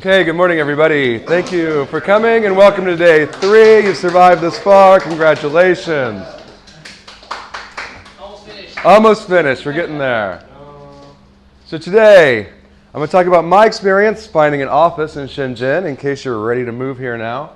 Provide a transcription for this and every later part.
Okay, good morning, everybody. Thank you for coming and welcome to day 3. You've survived this far. Congratulations. Almost finished. Almost finished. We're getting there. So today, I'm going to talk about my experience finding an office in Shenzhen, in case you're ready to move here now.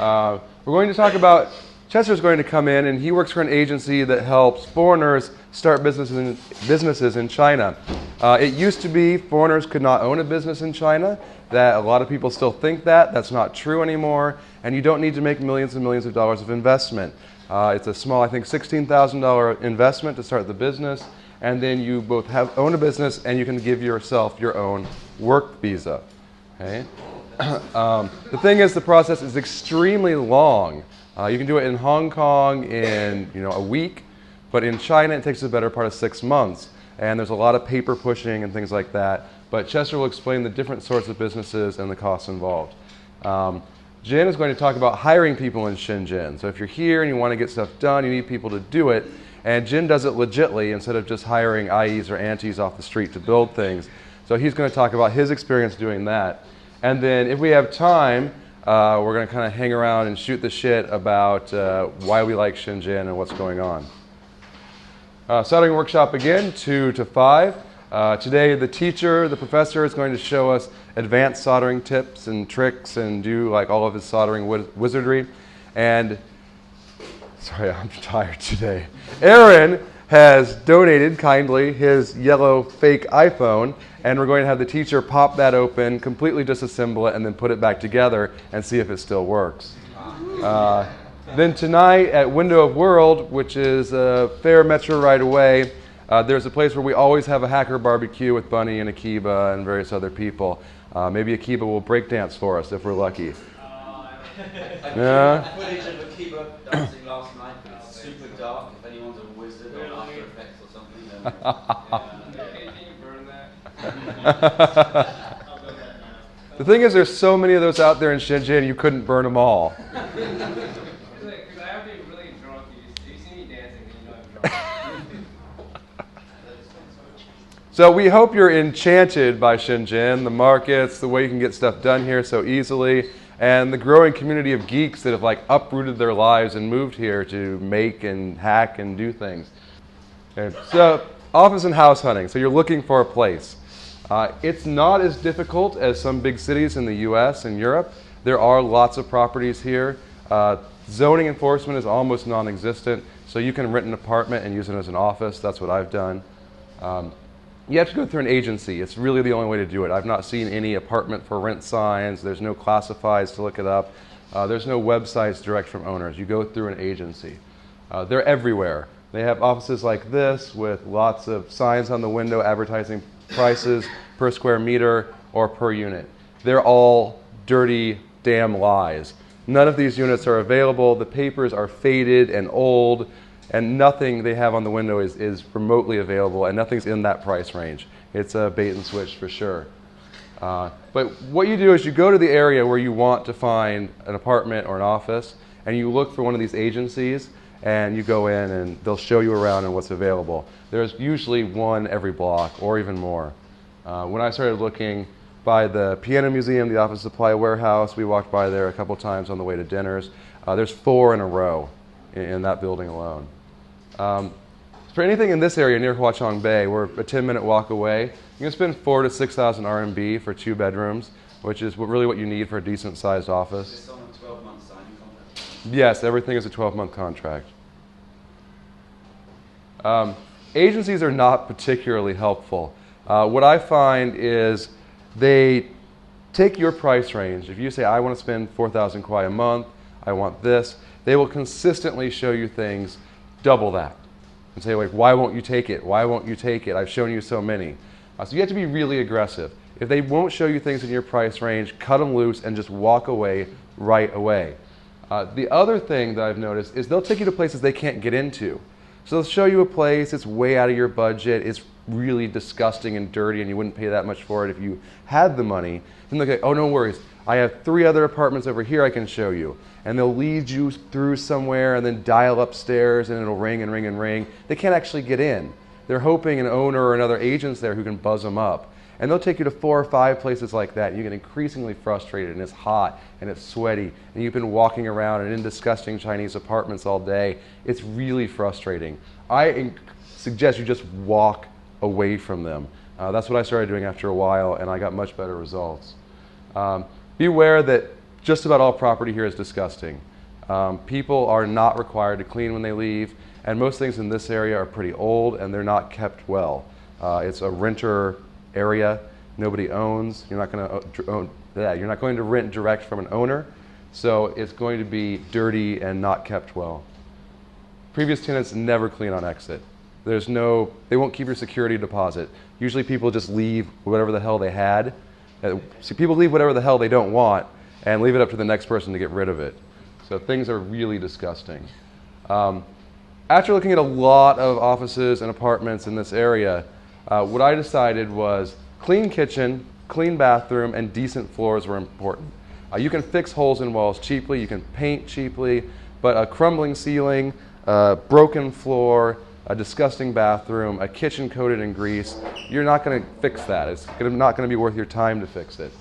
We're going to talk about, Chester's going to come in, and he works for an agency that helps foreigners start businesses in China. It used to be foreigners could not own a business in China. That a lot of people still think that. That's not true anymore. And you don't need to make millions and millions of dollars of investment. It's a small, I think, $16,000 investment to start the business. And then you both own a business and you can give yourself your own work visa. Okay? The thing is, the process is extremely long. You can do it in Hong Kong in a week, but in China it takes the better part of 6 months. And there's a lot of paper pushing and things like that. But Chester will explain the different sorts of businesses and the costs involved. Jin is going to talk about hiring people in Shenzhen. So if you're here and you want to get stuff done, you need people to do it. And Jin does it legitly instead of just hiring IEs or aunties off the street to build things. So he's going to talk about his experience doing that. And then if we have time, we're going to kind of hang around and shoot the shit about why we like Shenzhen and what's going on. Soldering workshop again, 2 to 5. Today the professor is going to show us advanced soldering tips and tricks and do like all of his soldering wizardry. And, sorry, I'm tired today. Aaron has donated kindly his yellow fake iPhone, and we're going to have the teacher pop that open, completely disassemble it, and then put it back together and see if it still works. Then tonight at Window of World, which is a fair metro right away, there's a place where we always have a hacker barbecue with Bunny and Akiba and various other people. Maybe Akiba will break dance for us if we're lucky. Yeah? Footage of Akiba dancing last night, but it's super dark. If anyone's a wizard or After Effects or something, then can you burn that? The thing is, there's so many of those out there in Shenzhen, you couldn't burn them all. So we hope you're enchanted by Shenzhen, the markets, the way you can get stuff done here so easily, and the growing community of geeks that have like uprooted their lives and moved here to make and hack and do things. Okay. So office and house hunting. So you're looking for a place. It's not as difficult as some big cities in the US and Europe. There are lots of properties here. Zoning enforcement is almost non-existent, so you can rent an apartment and use it as an office. That's what I've done. You have to go through an agency. It's really the only way to do it. I've not seen any apartment for rent signs. There's no classifieds to look it up. There's no websites direct from owners. You go through an agency. They're everywhere. They have offices like this with lots of signs on the window advertising prices per square meter or per unit. They're all dirty, damn lies. None of these units are available. The papers are faded and old. And nothing they have on the window is remotely available, and nothing's in that price range. It's a bait and switch for sure. But what you do is you go to the area where you want to find an apartment or an office, and you look for one of these agencies, and you go in and they'll show you around and what's available. There's usually one every block or even more. When I started looking by the Piano Museum, the Office Supply Warehouse, we walked by there a couple times on the way to dinners. There's 4 in a row in that building alone. For anything in this area near Huachong Bay, we're a 10-minute walk away. You can spend 4,000 to 6,000 RMB for 2 bedrooms, which is really what you need for a decent-sized office. Is this on a 12-month signing contract? Yes, everything is a 12-month contract. Agencies are not particularly helpful. What I find is they take your price range. If you say, I want to spend 4,000 kwai a month, I want this, they will consistently show you things double that and say, like, why won't you take it? Why won't you take it? I've shown you so many. So you have to be really aggressive. If they won't show you things in your price range, cut them loose and just walk away right away. The other thing that I've noticed is they'll take you to places they can't get into. So they'll show you a place, it's way out of your budget, it's really disgusting and dirty and you wouldn't pay that much for it if you had the money. Then they'll go, oh, no worries. I have 3 other apartments over here I can show you. And they'll lead you through somewhere and then dial upstairs and it'll ring and ring and ring. They can't actually get in. They're hoping an owner or another agent's there who can buzz them up. And they'll take you to 4 or 5 places like that. You get increasingly frustrated, and it's hot, and it's sweaty, and you've been walking around and in disgusting Chinese apartments all day. It's really frustrating. I suggest you just walk away from them. That's what I started doing after a while, and I got much better results. Be aware that just about all property here is disgusting. People are not required to clean when they leave, and most things in this area are pretty old and they're not kept well. It's a renter area. Nobody owns. You're not going to rent direct from an owner, so it's going to be dirty and not kept well. Previous tenants never clean on exit. They won't keep your security deposit. Usually people just leave whatever the hell they had. See, people leave whatever the hell they don't want and leave it up to the next person to get rid of it. So things are really disgusting. After looking at a lot of offices and apartments in this area, what I decided was clean kitchen, clean bathroom, and decent floors were important. You can fix holes in walls cheaply, you can paint cheaply, but a crumbling ceiling, a broken floor, a disgusting bathroom, a kitchen coated in grease, you're not going to fix that. It's not going to be worth your time to fix it.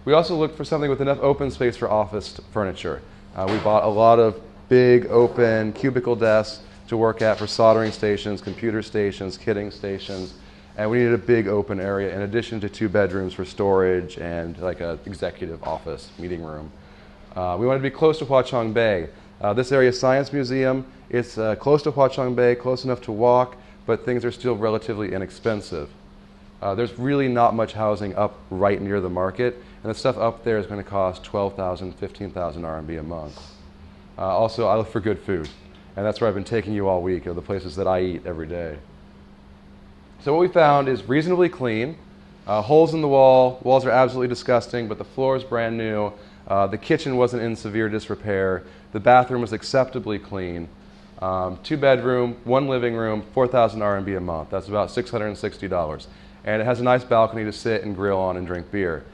We also looked for something with enough open space for office furniture. We bought a lot of big open cubicle desks to work at for soldering stations, computer stations, kitting stations, and we needed a big open area in addition to 2 bedrooms for storage and like an executive office meeting room. We wanted to be close to Huachong Bay. This area is Science Museum. It's close to Huachong Bay, close enough to walk, but things are still relatively inexpensive. There's really not much housing up right near the market, and the stuff up there is going to cost 12,000, 15,000 RMB a month. Also, I look for good food, and that's where I've been taking you all week, are the places that I eat every day. So what we found is reasonably clean, holes in the walls are absolutely disgusting, but the floor is brand new. The kitchen wasn't in severe disrepair. The bathroom was acceptably clean. 2 bedroom, 1 living room, 4,000 RMB a month. That's about $660. And it has a nice balcony to sit and grill on and drink beer.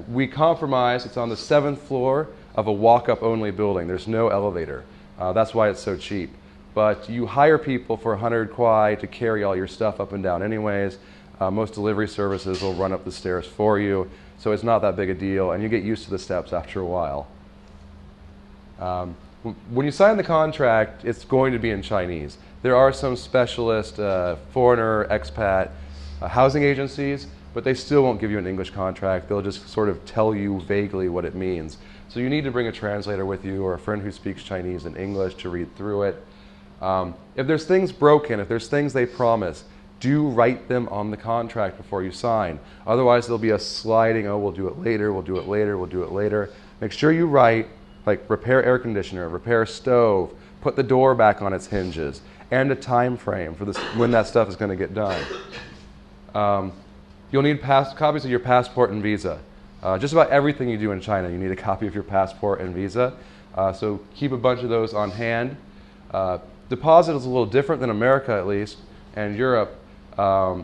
We compromised. It's on the 7th floor of a walk-up only building. There's no elevator. That's why it's so cheap. But you hire people for 100 kwai to carry all your stuff up and down anyways. Most delivery services will run up the stairs for you, so it's not that big a deal, and you get used to the steps after a while. When you sign the contract, it's going to be in Chinese. There are some specialist foreigner, expat housing agencies, but they still won't give you an English contract. They'll just sort of tell you vaguely what it means. So you need to bring a translator with you or a friend who speaks Chinese and English to read through it. If there's things broken, if there's things they promise, do write them on the contract before you sign. Otherwise, there'll be a sliding, oh, we'll do it later, we'll do it later, we'll do it later. Make sure you write, like repair air conditioner, repair stove, put the door back on its hinges, and a time frame for this, when that stuff is going to get done. You'll need copies of your passport and visa. Just about everything you do in China, you need a copy of your passport and visa. So keep a bunch of those on hand. Deposit is a little different than America, at least, and Europe.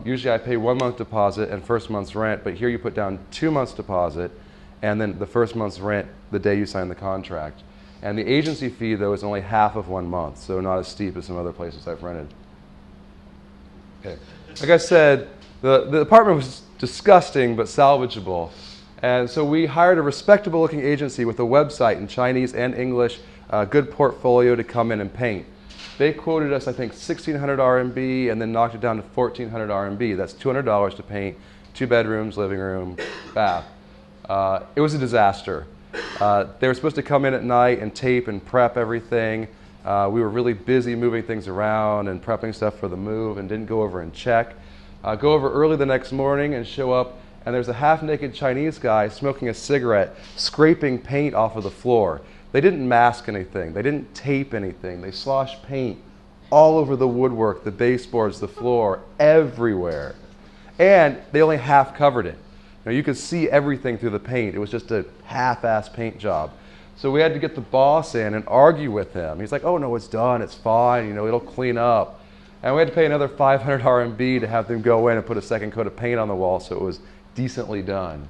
Usually I pay 1 month deposit and first month's rent, but here you put down 2 months deposit and then the first month's rent the day you sign the contract. And the agency fee, though, is only half of 1 month, so not as steep as some other places I've rented. Okay. Like I said, the apartment was disgusting but salvageable. And so we hired a respectable looking agency with a website in Chinese and English, a good portfolio to come in and paint. They quoted us, I think, 1,600 RMB and then knocked it down to 1,400 RMB. That's $200 to paint, 2 bedrooms, living room, bath. It was a disaster. They were supposed to come in at night and tape and prep everything. We were really busy moving things around and prepping stuff for the move and didn't go over and check. Go over early the next morning and show up, and there's a half-naked Chinese guy smoking a cigarette, scraping paint off of the floor. They didn't mask anything. They didn't tape anything. They sloshed paint all over the woodwork, the baseboards, the floor, everywhere. And they only half covered it. Now, you could see everything through the paint. It was just a half-ass paint job. So we had to get the boss in and argue with him. He's like, oh, no, it's done. It's fine. You know, it'll clean up. And we had to pay another 500 RMB to have them go in and put a second coat of paint on the wall so it was decently done.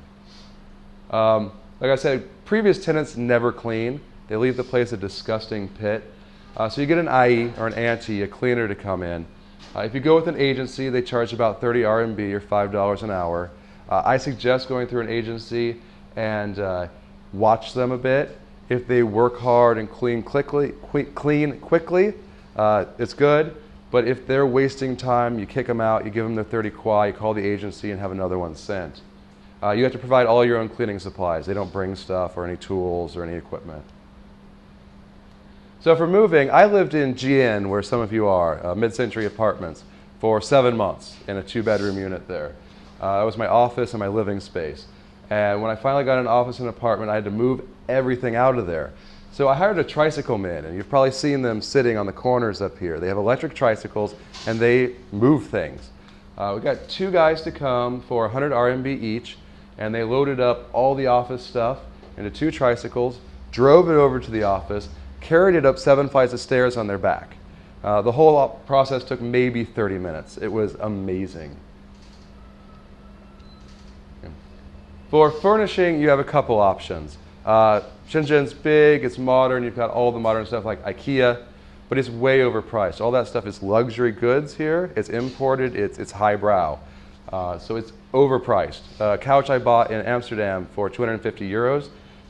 Like I said, previous tenants never clean. They leave the place a disgusting pit. So you get an IE or an auntie, a cleaner, to come in. If you go with an agency, they charge about 30 RMB or $5 an hour. I suggest going through an agency and watch them a bit. If they work hard and clean quickly, it's good. But if they're wasting time, you kick them out, you give them their 30 kwa, you call the agency and have another one sent. You have to provide all your own cleaning supplies. They don't bring stuff or any tools or any equipment. So for moving, I lived in Jin, where some of you are, mid-century apartments, for 7 months in a 2-bedroom unit there. That was my office and my living space. And when I finally got an office and apartment, I had to move everything out of there. So I hired a tricycle man, and you've probably seen them sitting on the corners up here. They have electric tricycles, and they move things. We got 2 guys to come for 100 RMB each, and they loaded up all the office stuff into 2 tricycles, drove it over to the office, carried it up 7 flights of stairs on their back. The whole process took maybe 30 minutes. It was amazing. For furnishing, you have a couple options. Shenzhen's big, it's modern, you've got all the modern stuff like IKEA, but it's way overpriced. All that stuff is luxury goods here. It's imported, it's highbrow. So it's overpriced. A couch I bought in Amsterdam for 250 euros,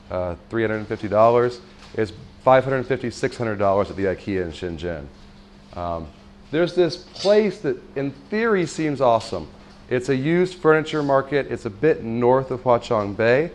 $350, is $550, $600 at the IKEA in Shenzhen. There's this place that in theory seems awesome. It's a used furniture market. It's a bit north of Huachong Bay.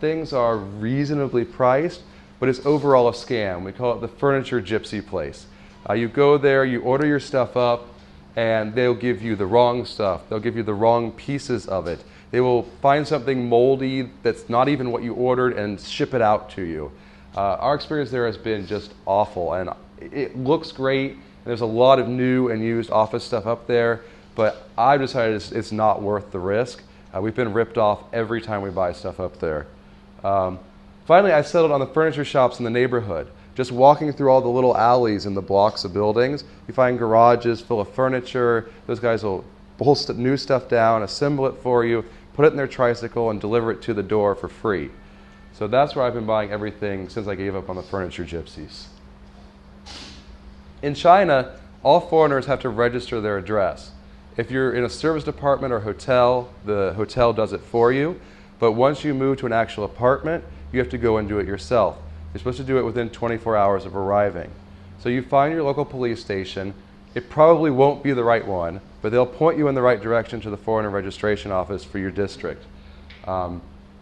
Things are reasonably priced, but it's overall a scam. We call it the furniture gypsy place. You go there, you order your stuff up, and they'll give you the wrong stuff. They'll give you the wrong pieces of it. They will find something moldy that's not even what you ordered and ship it out to you. Our experience there has been just awful, and it looks great. There's a lot of new and used office stuff up there, but I've decided it's not worth the risk. We've been ripped off every time we buy stuff up there. Finally, I settled on the furniture shops in the neighborhood. Just walking through all the little alleys in the blocks of buildings, you find garages full of furniture. Those guys will pull new stuff down, assemble it for you, put it in their tricycle, and deliver it to the door for free. So that's where I've been buying everything since I gave up on the furniture gypsies. In China, all foreigners have to register their address. If you're in a service department or hotel, the hotel does it for you. But once you move to an actual apartment, you have to go and do it yourself. You're supposed to do it within 24 hours of arriving. So you find your local police station. It probably won't be the right one, but they'll point you in the right direction to the foreigner registration office for your district.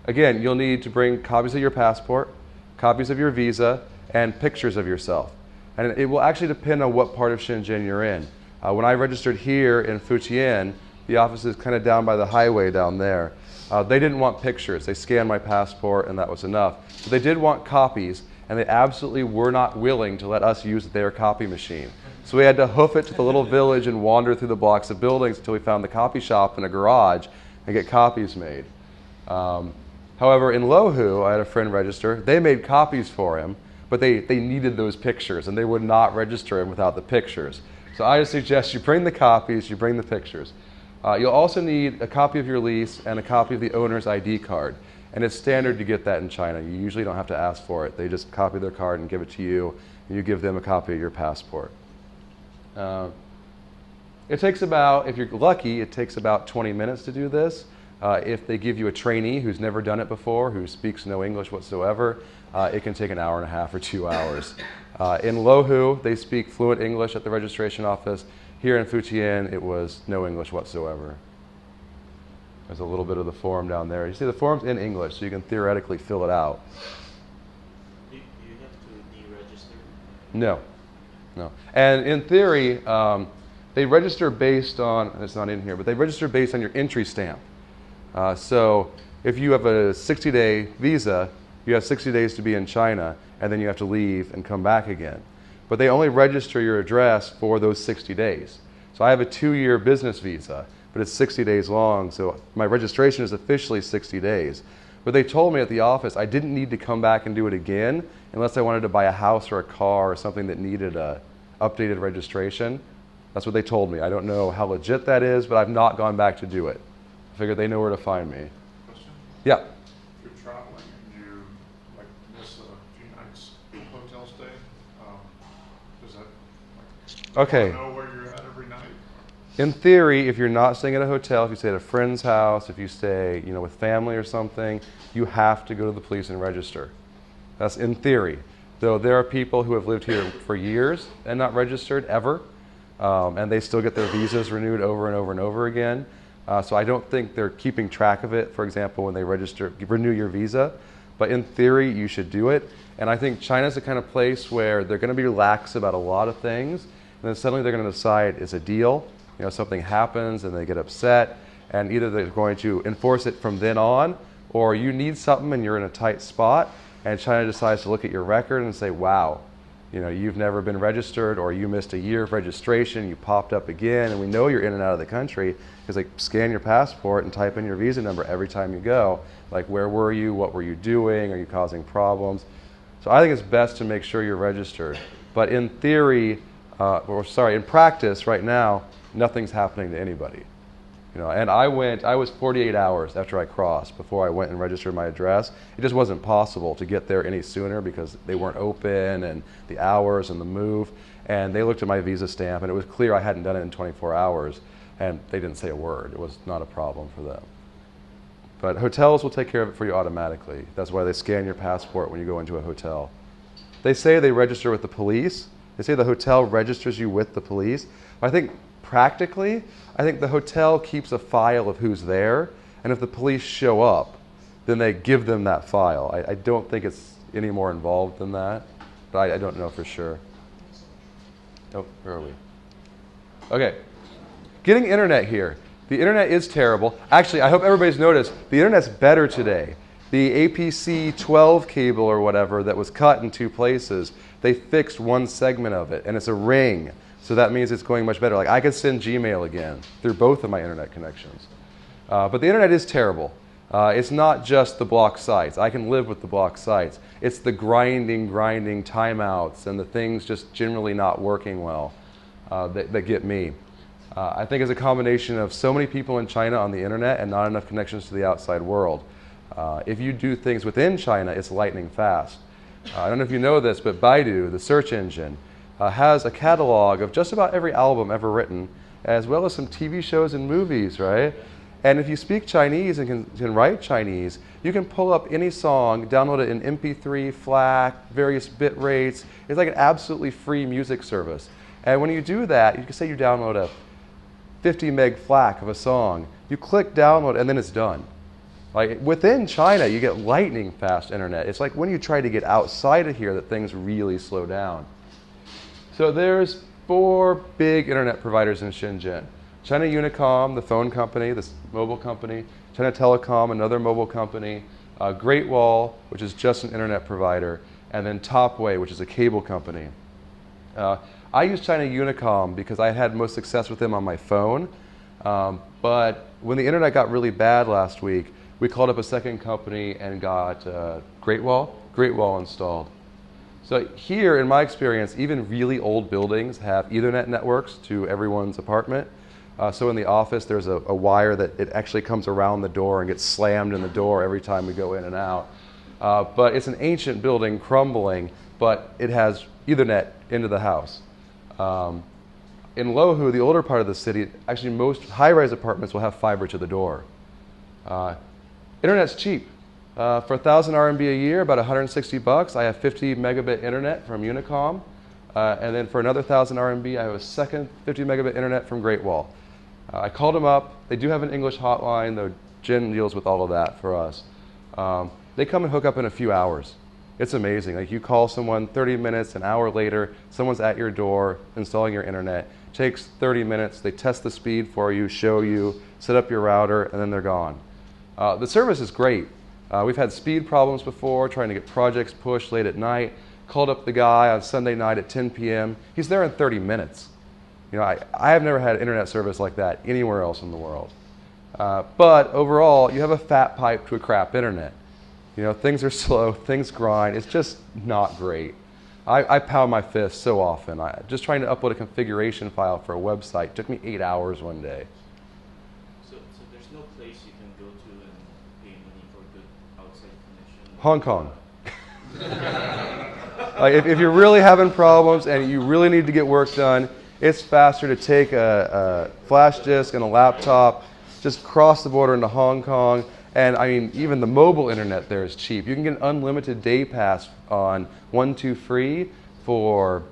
Again, you'll need to bring copies of your passport, copies of your visa, and pictures of yourself. And it will actually depend on what part of Shenzhen you're in. When I registered here in Fujian, the office is kind of down by the highway down there. They didn't want pictures. They scanned my passport and that was enough. But they did want copies, and they absolutely were not willing to let us use their copy machine. So we had to hoof it to the little village and wander through the blocks of buildings until we found the copy shop in a garage and get copies made. However, in Lohu, I had a friend register. They made copies for him, but they needed those pictures, and they would not register him without the pictures. So I just suggest you bring the copies, you bring the pictures. You'll also need a copy of your lease and a copy of the owner's ID card. And it's standard to get that in China. You usually don't have to ask for it. They just copy their card and give it to you, and you give them a copy of your passport. It takes about, if you're lucky, it takes about 20 minutes to do this. If they give you a trainee who's never done it before, who speaks no English whatsoever, it can take an hour and a half or 2 hours. In Lohu, they speak fluent English at the registration office. Here in Fujian, it was no English whatsoever. There's a little bit of the form down there. You see the form's in English, so you can theoretically fill it out. Do you have to deregister? No, no. And in theory, they register based on, it's not in here, but they register based on your entry stamp. So if you have a 60-day visa, you have 60 days to be in China, and then you have to leave and come back again. But they only register your address for those 60 days. So I have a 2-year business visa, but it's 60 days long, so my registration is officially 60 days. But they told me at the office I didn't need to come back and do it again unless I wanted to buy a house or a car or something that needed a updated registration. That's what they told me. I don't know how legit that is, but I've not gone back to do it. I figured they know where to find me. Question? Yeah. If you're traveling and you miss a few nights hotel stay, does that Okay. know where you're at every night? In theory, if you're not staying at a hotel, if you stay at a friend's house, if you stay, with family or something, you have to go to the police and register. That's in theory. Though there are people who have lived here for years and not registered ever, and they still get their visas renewed over and over and over again. So I don't think they're keeping track of it, for example, when they renew your visa. But in theory, you should do it. And I think China's the kind of place where they're going to be relaxed about a lot of things, and then suddenly they're going to decide it's a deal. Something happens and they get upset, and either they're going to enforce it from then on, or you need something and you're in a tight spot, and China decides to look at your record and say, wow, you've never been registered, or you missed a year of registration, you popped up again, and we know you're in and out of the country because they scan your passport and type in your visa number every time you go. Like, where were you? What were you doing? Are you causing problems? So I think it's best to make sure you're registered. But in theory, in practice right now, nothing's happening to anybody. And I was 48 hours after I crossed before I went and registered my address. It just wasn't possible to get there any sooner because they weren't open, and the hours and the move. And they looked at my visa stamp, and it was clear I hadn't done it in 24 hours, and they didn't say a word. It was not a problem for them. But hotels will take care of it for you automatically. That's why they scan your passport when you go into a hotel. They say they register with the police. They say the hotel registers you with the police. I think practically, the hotel keeps a file of who's there, and if the police show up, then they give them that file. I don't think it's any more involved than that, but I don't know for sure. Oh, where are we? Okay, getting internet here. The internet is terrible. Actually, I hope everybody's noticed, the internet's better today. The APC 12 cable or whatever that was cut in 2 places, they fixed one segment of it, and it's a ring. So that means it's going much better. Like, I could send Gmail again through both of my internet connections. But the internet is terrible. It's not just the block sites. I can live with the block sites. It's the grinding timeouts and the things just generally not working well that get me. I think it's a combination of so many people in China on the internet and not enough connections to the outside world. If you do things within China, it's lightning fast. I don't know if you know this, but Baidu, the search engine, has a catalog of just about every album ever written, as well as some TV shows and movies, right? And if you speak Chinese and can write Chinese, you can pull up any song, download it in MP3, FLAC, various bit rates. It's like an absolutely free music service. And when you do that, you can say you download a 50 meg FLAC of a song. You click download, and then it's done. Like, within China, you get lightning fast internet. It's like when you try to get outside of here that things really slow down. So there's 4 big internet providers in Shenzhen. China Unicom, the phone company, this mobile company. China Telecom, another mobile company. Great Wall, which is just an internet provider. And then Topway, which is a cable company. I use China Unicom because I had most success with them on my phone. But when the internet got really bad last week, we called up a second company and got Great Wall installed. So here, in my experience, even really old buildings have Ethernet networks to everyone's apartment. So in the office, there's a wire that it actually comes around the door and gets slammed in the door every time we go in and out. But it's an ancient building crumbling, but it has Ethernet into the house. In Lohu, the older part of the city, actually most high-rise apartments will have fiber to the door. Internet's cheap. For 1,000 RMB a year, about 160 bucks, I have 50 megabit internet from Unicom. And then for another 1,000 RMB, I have a second 50 megabit internet from Great Wall. I called them up. They do have an English hotline, though Jin deals with all of that for us. They come and hook up in a few hours. It's amazing. Like, you call someone 30 minutes, an hour later, someone's at your door installing your internet. It takes 30 minutes. They test the speed for you, show you, set up your router, and then they're gone. The service is great. We've had speed problems before, trying to get projects pushed late at night. Called up the guy on Sunday night at 10 p.m. He's there in 30 minutes. I have never had internet service like that anywhere else in the world. But overall, you have a fat pipe to a crap internet. Things are slow, things grind. It's just not great. I pound my fist so often. Just trying to upload a configuration file for a website took me 8 hours one day. So there's no place you can go to and pay money for good outside connection? Hong Kong. If you're really having problems and you really need to get work done, It's faster to take a flash disk and a laptop, just cross the border into Hong Kong. And I mean, even the mobile internet there is cheap. You can get an unlimited day pass on 1-2-free for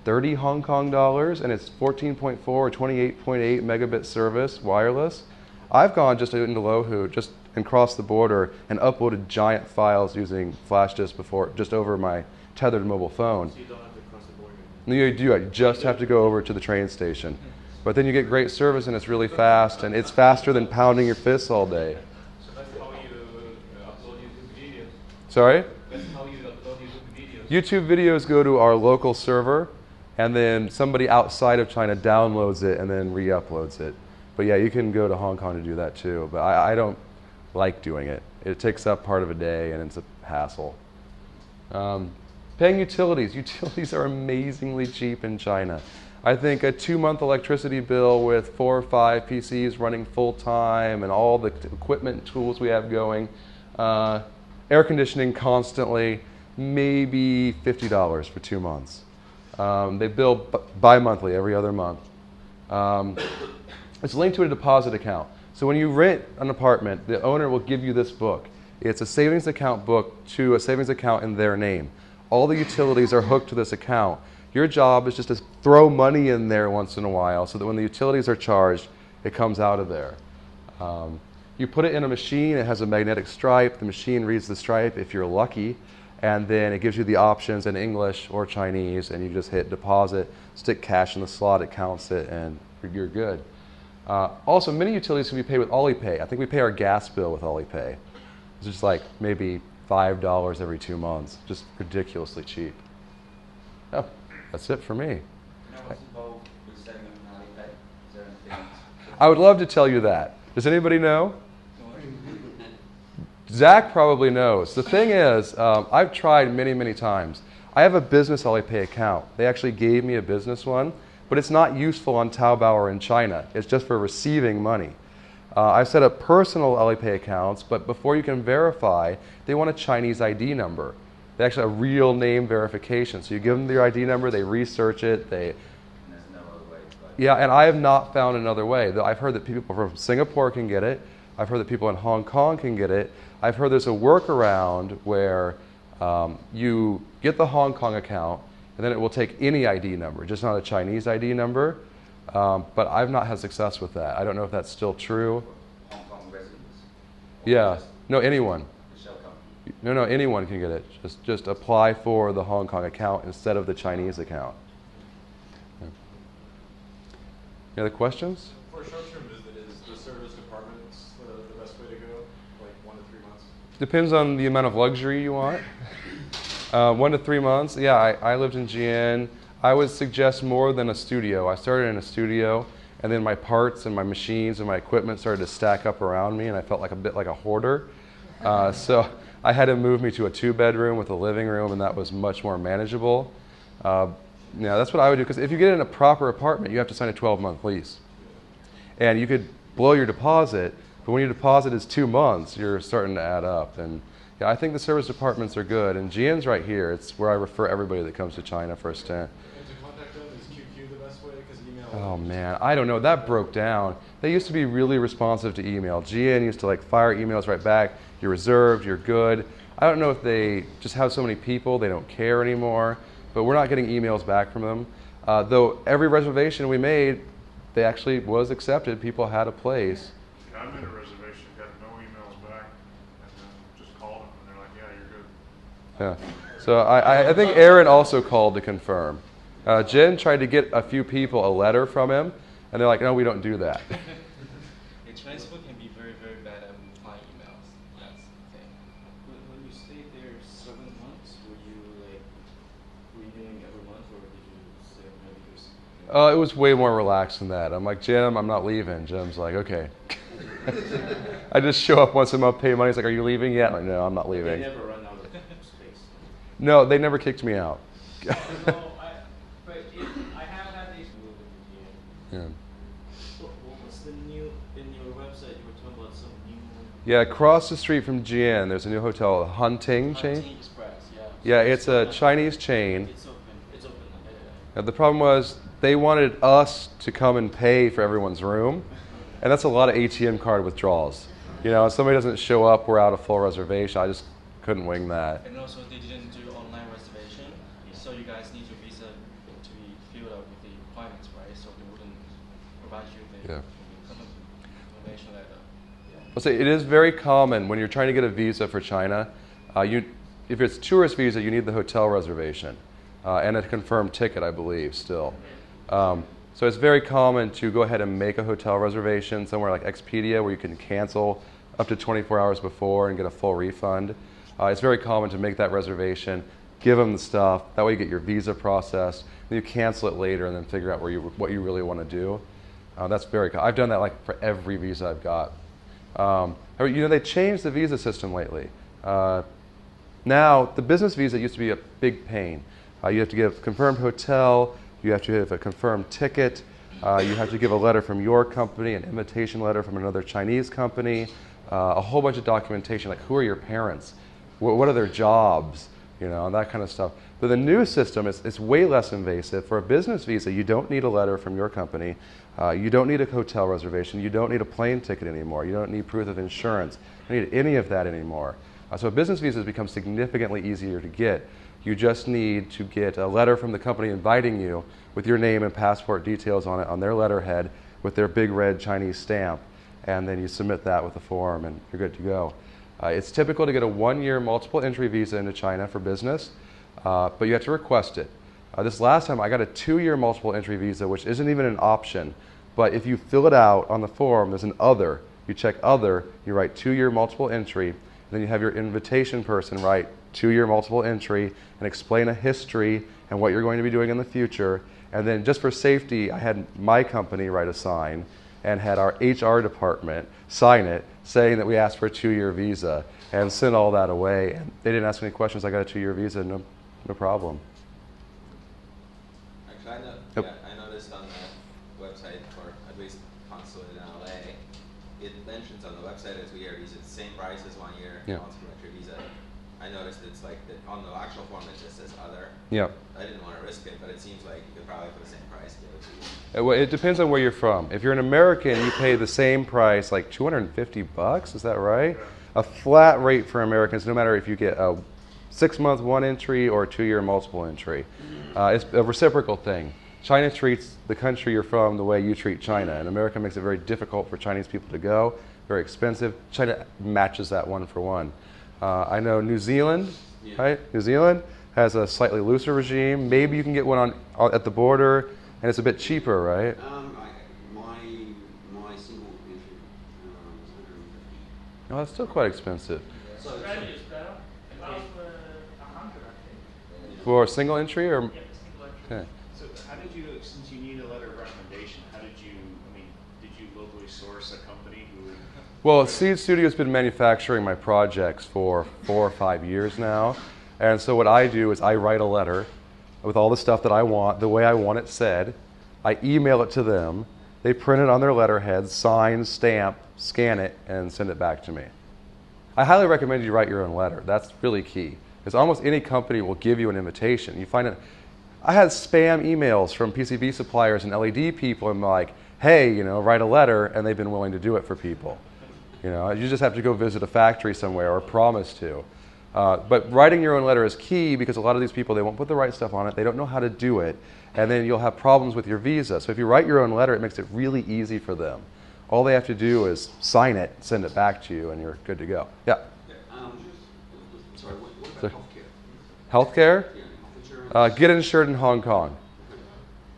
30 Hong Kong dollars, and it's 14.4 or 28.8 megabit service wireless. I've gone just into Lohu just and crossed the border and uploaded giant files using flash disk before, just over my tethered mobile phone. So you don't have to cross the border. No, you do. You just have to go over to the train station. But then you get great service, and it's really fast, and it's faster than pounding your fists all day. So that's how you upload YouTube videos. Sorry? That's how you upload YouTube videos. YouTube videos go to our local server, and then somebody outside of China downloads it and then re-uploads it. But yeah, you can go to Hong Kong to do that too. But I don't like doing it. It takes up part of a day, and it's a hassle. Paying utilities. Utilities are amazingly cheap in China. I think a 2-month electricity bill with 4 or 5 PCs running full time and all the equipment and tools we have going, air conditioning constantly, maybe $50 for 2 months. They bill bi-monthly, every other month. It's linked to a deposit account. So when you rent an apartment, the owner will give you this book. It's a savings account book to a savings account in their name. All the utilities are hooked to this account. Your job is just to throw money in there once in a while so that when the utilities are charged, it comes out of there. You put it in a machine, it has a magnetic stripe, the machine reads the stripe if you're lucky, and then it gives you the options in English or Chinese, and you just hit deposit, stick cash in the slot, it counts it, and you're good. Also, many utilities can be paid with Alipay. I think we pay our gas bill with Alipay. It's just like maybe $5 every 2 months, just ridiculously cheap. Oh, that's it for me. You know what's involved with setting up an Alipay? Is there anything? I would love to tell you that. Does anybody know? Zach probably knows. The thing is, I've tried many, many times. I have a business Alipay account. They actually gave me a business one, but it's not useful on Taobao or in China. It's just for receiving money. I've set up personal Alipay accounts, but before you can verify, they want a Chinese ID number. They actually have a real name verification. So you give them your ID number, they research it, And there's no other way. Yeah, and I have not found another way. I've heard that people from Singapore can get it. I've heard that people in Hong Kong can get it. I've heard there's a workaround where you get the Hong Kong account, and then it will take any ID number, just not a Chinese ID number. But I've not had success with that. I don't know if that's still true. Hong Kong residents? Yeah, no, anyone. The shell company? No, anyone can get it. Just apply for the Hong Kong account instead of the Chinese account. Yeah. Any other questions? For a short-term visit, is the service departments the best way to go? Like 1 to 3 months? Depends on the amount of luxury you want. 1 to 3 months. Yeah, I lived in Jin. I would suggest more than a studio. I started in a studio, and then my parts and my machines and my equipment started to stack up around me, and I felt like a bit like a hoarder. So I had to move me to a 2-bedroom with a living room, and that was much more manageable. Yeah, that's what I would do, because if you get in a proper apartment, you have to sign a 12-month lease. And you could blow your deposit, but when your deposit is 2 months, you're starting to add up. And yeah, I think the service departments are good. And Jian's right here. It's where I refer everybody that comes to China for a stint. And to contact them, is QQ the best way? Because email... Oh man, I don't know. That broke down. They used to be really responsive to email. Jian used to like fire emails right back. You're reserved, you're good. I don't know if they just have so many people, they don't care anymore. But we're not getting emails back from them. Though every reservation we made, they actually was accepted. People had a place. Yeah, I made a reservation, got no emails back, and then just called them, and they're like, yeah, you're good. Yeah. So I think Aaron also called to confirm. Jen tried to get a few people a letter from him, and they're like, no, we don't do that. Yeah, Chinese people can be very, very bad at replying emails. That's the thing. When you stayed there 7 months, were you like renewing every month, or did you stay maybe just? It was way more relaxed than that. I'm like, Jim, I'm not leaving. Jim's like, okay. I just show up once a month, pay money. He's like, are you leaving yet? I'm like, no, I'm not They leaving. never run out of space. No, they never kicked me out. But I have had these. Yeah. What's the new in your website? You were talking about some new. Yeah, across the street from Jian, there's a new hotel, Hunting chain. Hunting Express, yeah. Yeah, it's a Chinese chain. It's open. It's open. The problem was they wanted us to come and pay for everyone's room, and that's a lot of ATM card withdrawals. You know, if somebody doesn't show up, we're out of full reservation. I just couldn't wing that. And also they didn't do online reservation, so you guys need your visa to be filled up with the requirements, right? So they wouldn't provide you the confirmation letter. I'll say it is very common when you're trying to get a visa for China. If it's tourist visa, you need the hotel reservation and a confirmed ticket, I believe, still. So it's very common to go ahead and make a hotel reservation somewhere like Expedia where you can cancel up to 24 hours before and get a full refund. It's very common to make that reservation, give them the stuff, that way you get your visa processed, then you cancel it later and then figure out what you really want to do. That's very common. I've done that like for every visa I've got. You know, they changed the visa system lately. Now, the business visa used to be a big pain. You have to give a confirmed hotel, you have to have a confirmed ticket, you have to give a letter from your company, an invitation letter from another Chinese company, a whole bunch of documentation, like who are your parents, what are their jobs, you know, and that kind of stuff. But the new system is way less invasive. For a business visa, you don't need a letter from your company, you don't need a hotel reservation, you don't need a plane ticket anymore, you don't need proof of insurance, you don't need any of that anymore. So a business visa has become significantly easier to get. You just need to get a letter from the company inviting you with your name and passport details on it on their letterhead with their big red Chinese stamp, and then you submit that with a form and you're good to go. It's typical to get a 1-year multiple entry visa into China for business, but you have to request it. This last time I got a 2-year multiple entry visa, which isn't even an option, but if you fill it out on the form, there's an other. You check other, you write 2-year multiple entry, and then you have your invitation person write 2-year multiple entry and explain a history and what you're going to be doing in the future. And then just for safety, I had my company write a sign and had our HR department sign it saying that we asked for a 2-year visa and sent all that away. And they didn't ask any questions. I got a 2-year visa, no problem. Actually, I noticed on the website, or at least consulate in LA, it mentions on the website as 2-year visa, the same price as 1 year multiple entry visa. I noticed it's like on the actual form it just says other. Yeah. I didn't want to risk it, but it seems like you could probably for the same price give it to you. Well, it depends on where you're from. If you're an American, you pay the same price, like $250, is that right? A flat rate for Americans, no matter if you get a 6-month 1 entry or a 2-year multiple entry. It's a reciprocal thing. China treats the country you're from the way you treat China, and America makes it very difficult for Chinese people to go, very expensive. China matches that 1 for 1. I know New Zealand, right? New Zealand has a slightly looser regime. Maybe you can get one at the border, and it's a bit cheaper, right? My single entry was 150. Oh, that's still quite expensive. So Australia is better. About 100, I think. For a single entry, or? Yeah, single entry. Okay. So how did you, since you need a letter of recommendation, did you locally source a company who would... Well, Seed Studio has been manufacturing my projects for 4 or 5 years now. And so what I do is I write a letter with all the stuff that I want, the way I want it said. I email it to them. They print it on their letterhead, sign, stamp, scan it, and send it back to me. I highly recommend you write your own letter. That's really key. Because almost any company will give you an invitation. You find it. I had spam emails from PCB suppliers and LED people, and like, hey, write a letter, and they've been willing to do it for people. You just have to go visit a factory somewhere or promise to. But writing your own letter is key because a lot of these people, they won't put the right stuff on it. They don't know how to do it. And then you'll have problems with your visa. So if you write your own letter, it makes it really easy for them. All they have to do is sign it, send it back to you, and you're good to go. Yeah? Sorry, what about healthcare? Healthcare? Yeah, health insurance? Get insured in Hong Kong.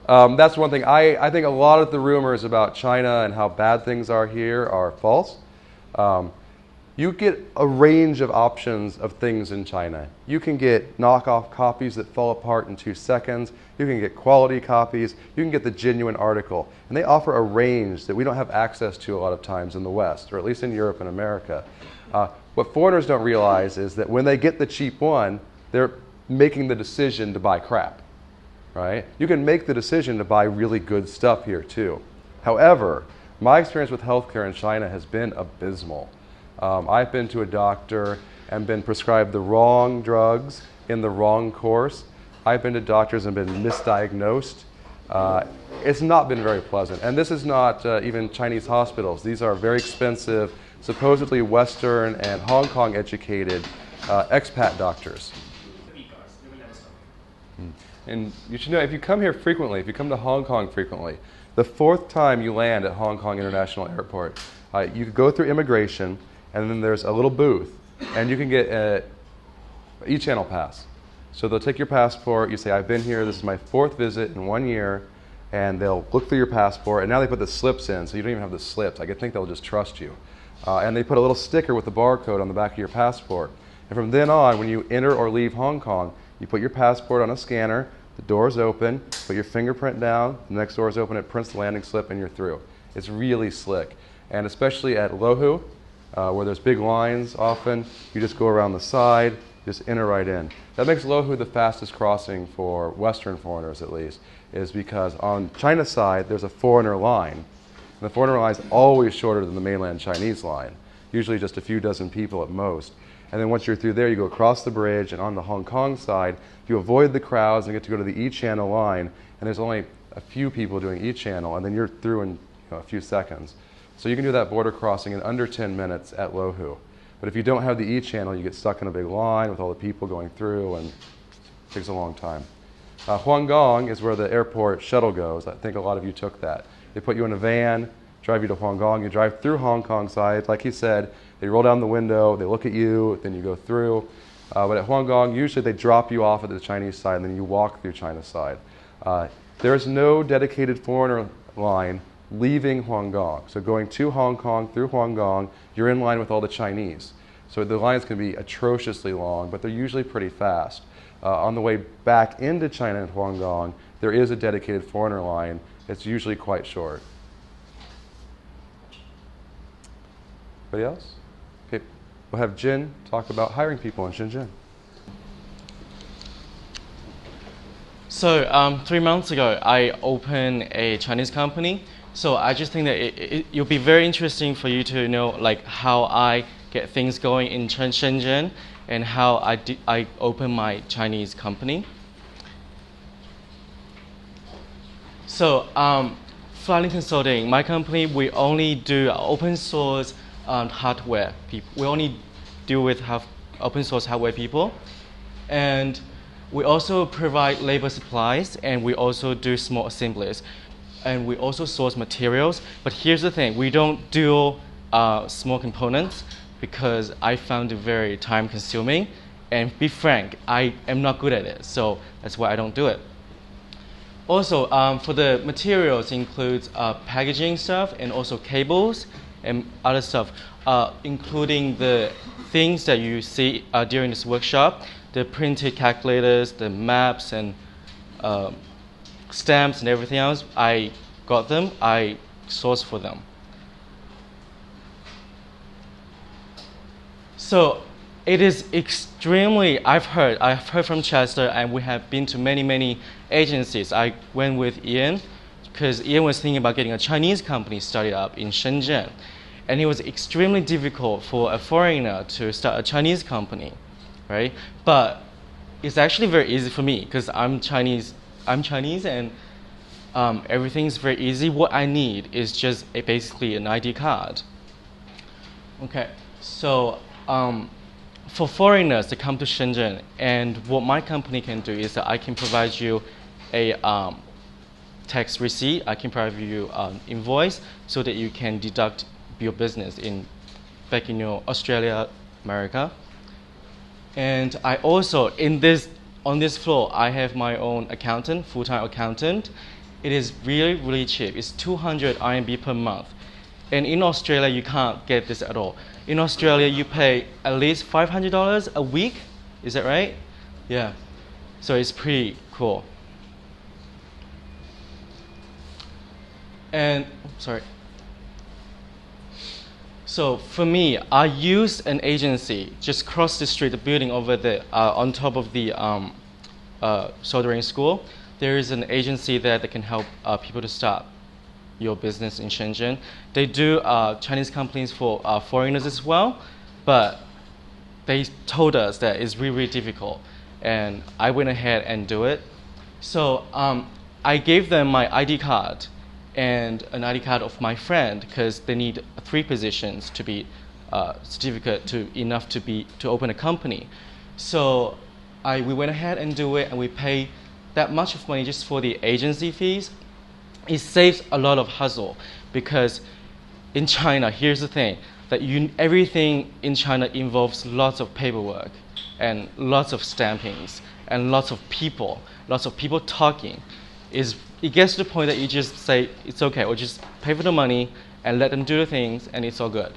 That's one thing. I think a lot of the rumors about China and how bad things are here are false. You get a range of options of things in China. You can get knockoff copies that fall apart in 2 seconds. You can get quality copies. You can get the genuine article. And they offer a range that we don't have access to a lot of times in the West, or at least in Europe and America. What foreigners don't realize is that when they get the cheap one, they're making the decision to buy crap, right? You can make the decision to buy really good stuff here too. However, my experience with healthcare in China has been abysmal. I've been to a doctor and been prescribed the wrong drugs in the wrong course, I've been to doctors and been misdiagnosed. It's not been very pleasant. And this is not even Chinese hospitals. These are very expensive, supposedly Western and Hong Kong educated expat doctors. And you should know, if you come here frequently, if you come to Hong Kong frequently, the fourth time you land at Hong Kong International Airport, you go through immigration, and then there's a little booth, and you can get an e-channel pass. So they'll take your passport, you say, I've been here, this is my fourth visit in 1 year, and they'll look through your passport, and now they put the slips in, so you don't even have the slips. I think they'll just trust you. And they put a little sticker with the barcode on the back of your passport. And from then on, when you enter or leave Hong Kong, you put your passport on a scanner, the door's open, put your fingerprint down, the next door's open, it prints the landing slip, and you're through. It's really slick. And especially at Lohu, where there's big lines often, you just go around the side, just enter right in. That makes Lohu the fastest crossing for Western foreigners, at least, is because on China's side, there's a foreigner line. And the foreigner line is always shorter than the mainland Chinese line, usually just a few dozen people at most. And then once you're through there, you go across the bridge, and on the Hong Kong side, you avoid the crowds and get to go to the E-channel line, and there's only a few people doing E-channel, and then you're through in a few seconds. So you can do that border crossing in under 10 minutes at Lohu. But if you don't have the E-channel, you get stuck in a big line with all the people going through, and it takes a long time. Huanggang is where the airport shuttle goes. I think a lot of you took that. They put you in a van, drive you to Huanggang. You drive through Hong Kong side. Like he said, they roll down the window, they look at you, then you go through. But at Huanggang, usually they drop you off at the Chinese side, and then you walk through China's side. There is no dedicated foreigner line leaving Huanggang. So going to Hong Kong through Huanggang, you're in line with all the Chinese. So the lines can be atrociously long, but they're usually pretty fast. On the way back into China and Huanggang, there is a dedicated foreigner line. It's usually quite short. Anybody else? Okay, we'll have Jin talk about hiring people in Shenzhen. So 3 months ago, I opened a Chinese company. So I just think that it'll be very interesting for you to know like how I get things going in Shenzhen and how I open my Chinese company. So FlyLin Consulting, my company, we only do open source hardware people. We only deal with open source hardware people. And we also provide labor supplies, and we also do small assemblies. And we also source materials. But here's the thing, we don't do small components because I found it very time consuming. And be frank, I am not good at it. So that's why I don't do it. Also, for the materials includes packaging stuff and also cables and other stuff, including the things that you see during this workshop, the printed calculators, the maps and stamps and everything else. I got them, I sourced for them. So it is extremely, I've heard from Chester, and we have been to many agencies. I went with Ian because Ian was thinking about getting a Chinese company started up in Shenzhen. And it was extremely difficult for a foreigner to start a Chinese company, right? But it's actually very easy for me because I'm Chinese and everything's very easy. What I need is just basically an ID card. Okay, so for foreigners to come to Shenzhen, and what my company can do is that I can provide you a tax receipt, I can provide you an invoice so that you can deduct your business back in Australia, America. And I also, on this floor, I have my own accountant, full-time accountant. It is really cheap. It's 200 RMB per month. And in Australia, you can't get this at all. In Australia, you pay at least $500 a week. Is that right? Yeah. So it's pretty cool. And, sorry. So for me, I use an agency just across the street, the building over there, on top of the soldering school. There is an agency there that can help people to start your business in Shenzhen. They do Chinese companies for foreigners as well, but they told us that it's really difficult. and I went ahead and do it. So I gave them my ID card and an ID card of my friend because they need 3 positions to be certificate enough to open a company. So we went ahead and do it, and we pay that much of money just for the agency fees. It saves a lot of hassle because in China, here's the thing, that everything in China involves lots of paperwork and lots of stampings and lots of people talking. It gets to the point that you just say, it's okay, or just pay for the money and let them do the things, and it's all good.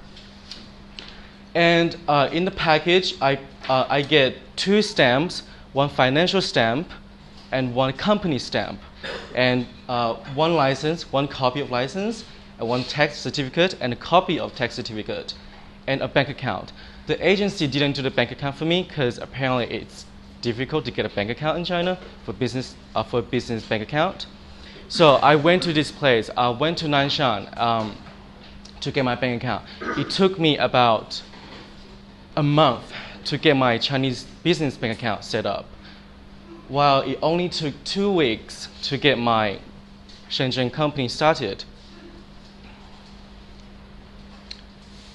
And in the package, I get 2 stamps, 1 financial stamp and 1 company stamp, and 1 license, 1 copy of license, and 1 tax certificate, and a copy of tax certificate, and a bank account. The agency didn't do the bank account for me because apparently it's difficult to get a bank account in China for business bank account. So I went to this place. I went to Nanshan to get my bank account. It took me about a month to get my Chinese business bank account set up, while it only took 2 weeks to get my Shenzhen company started.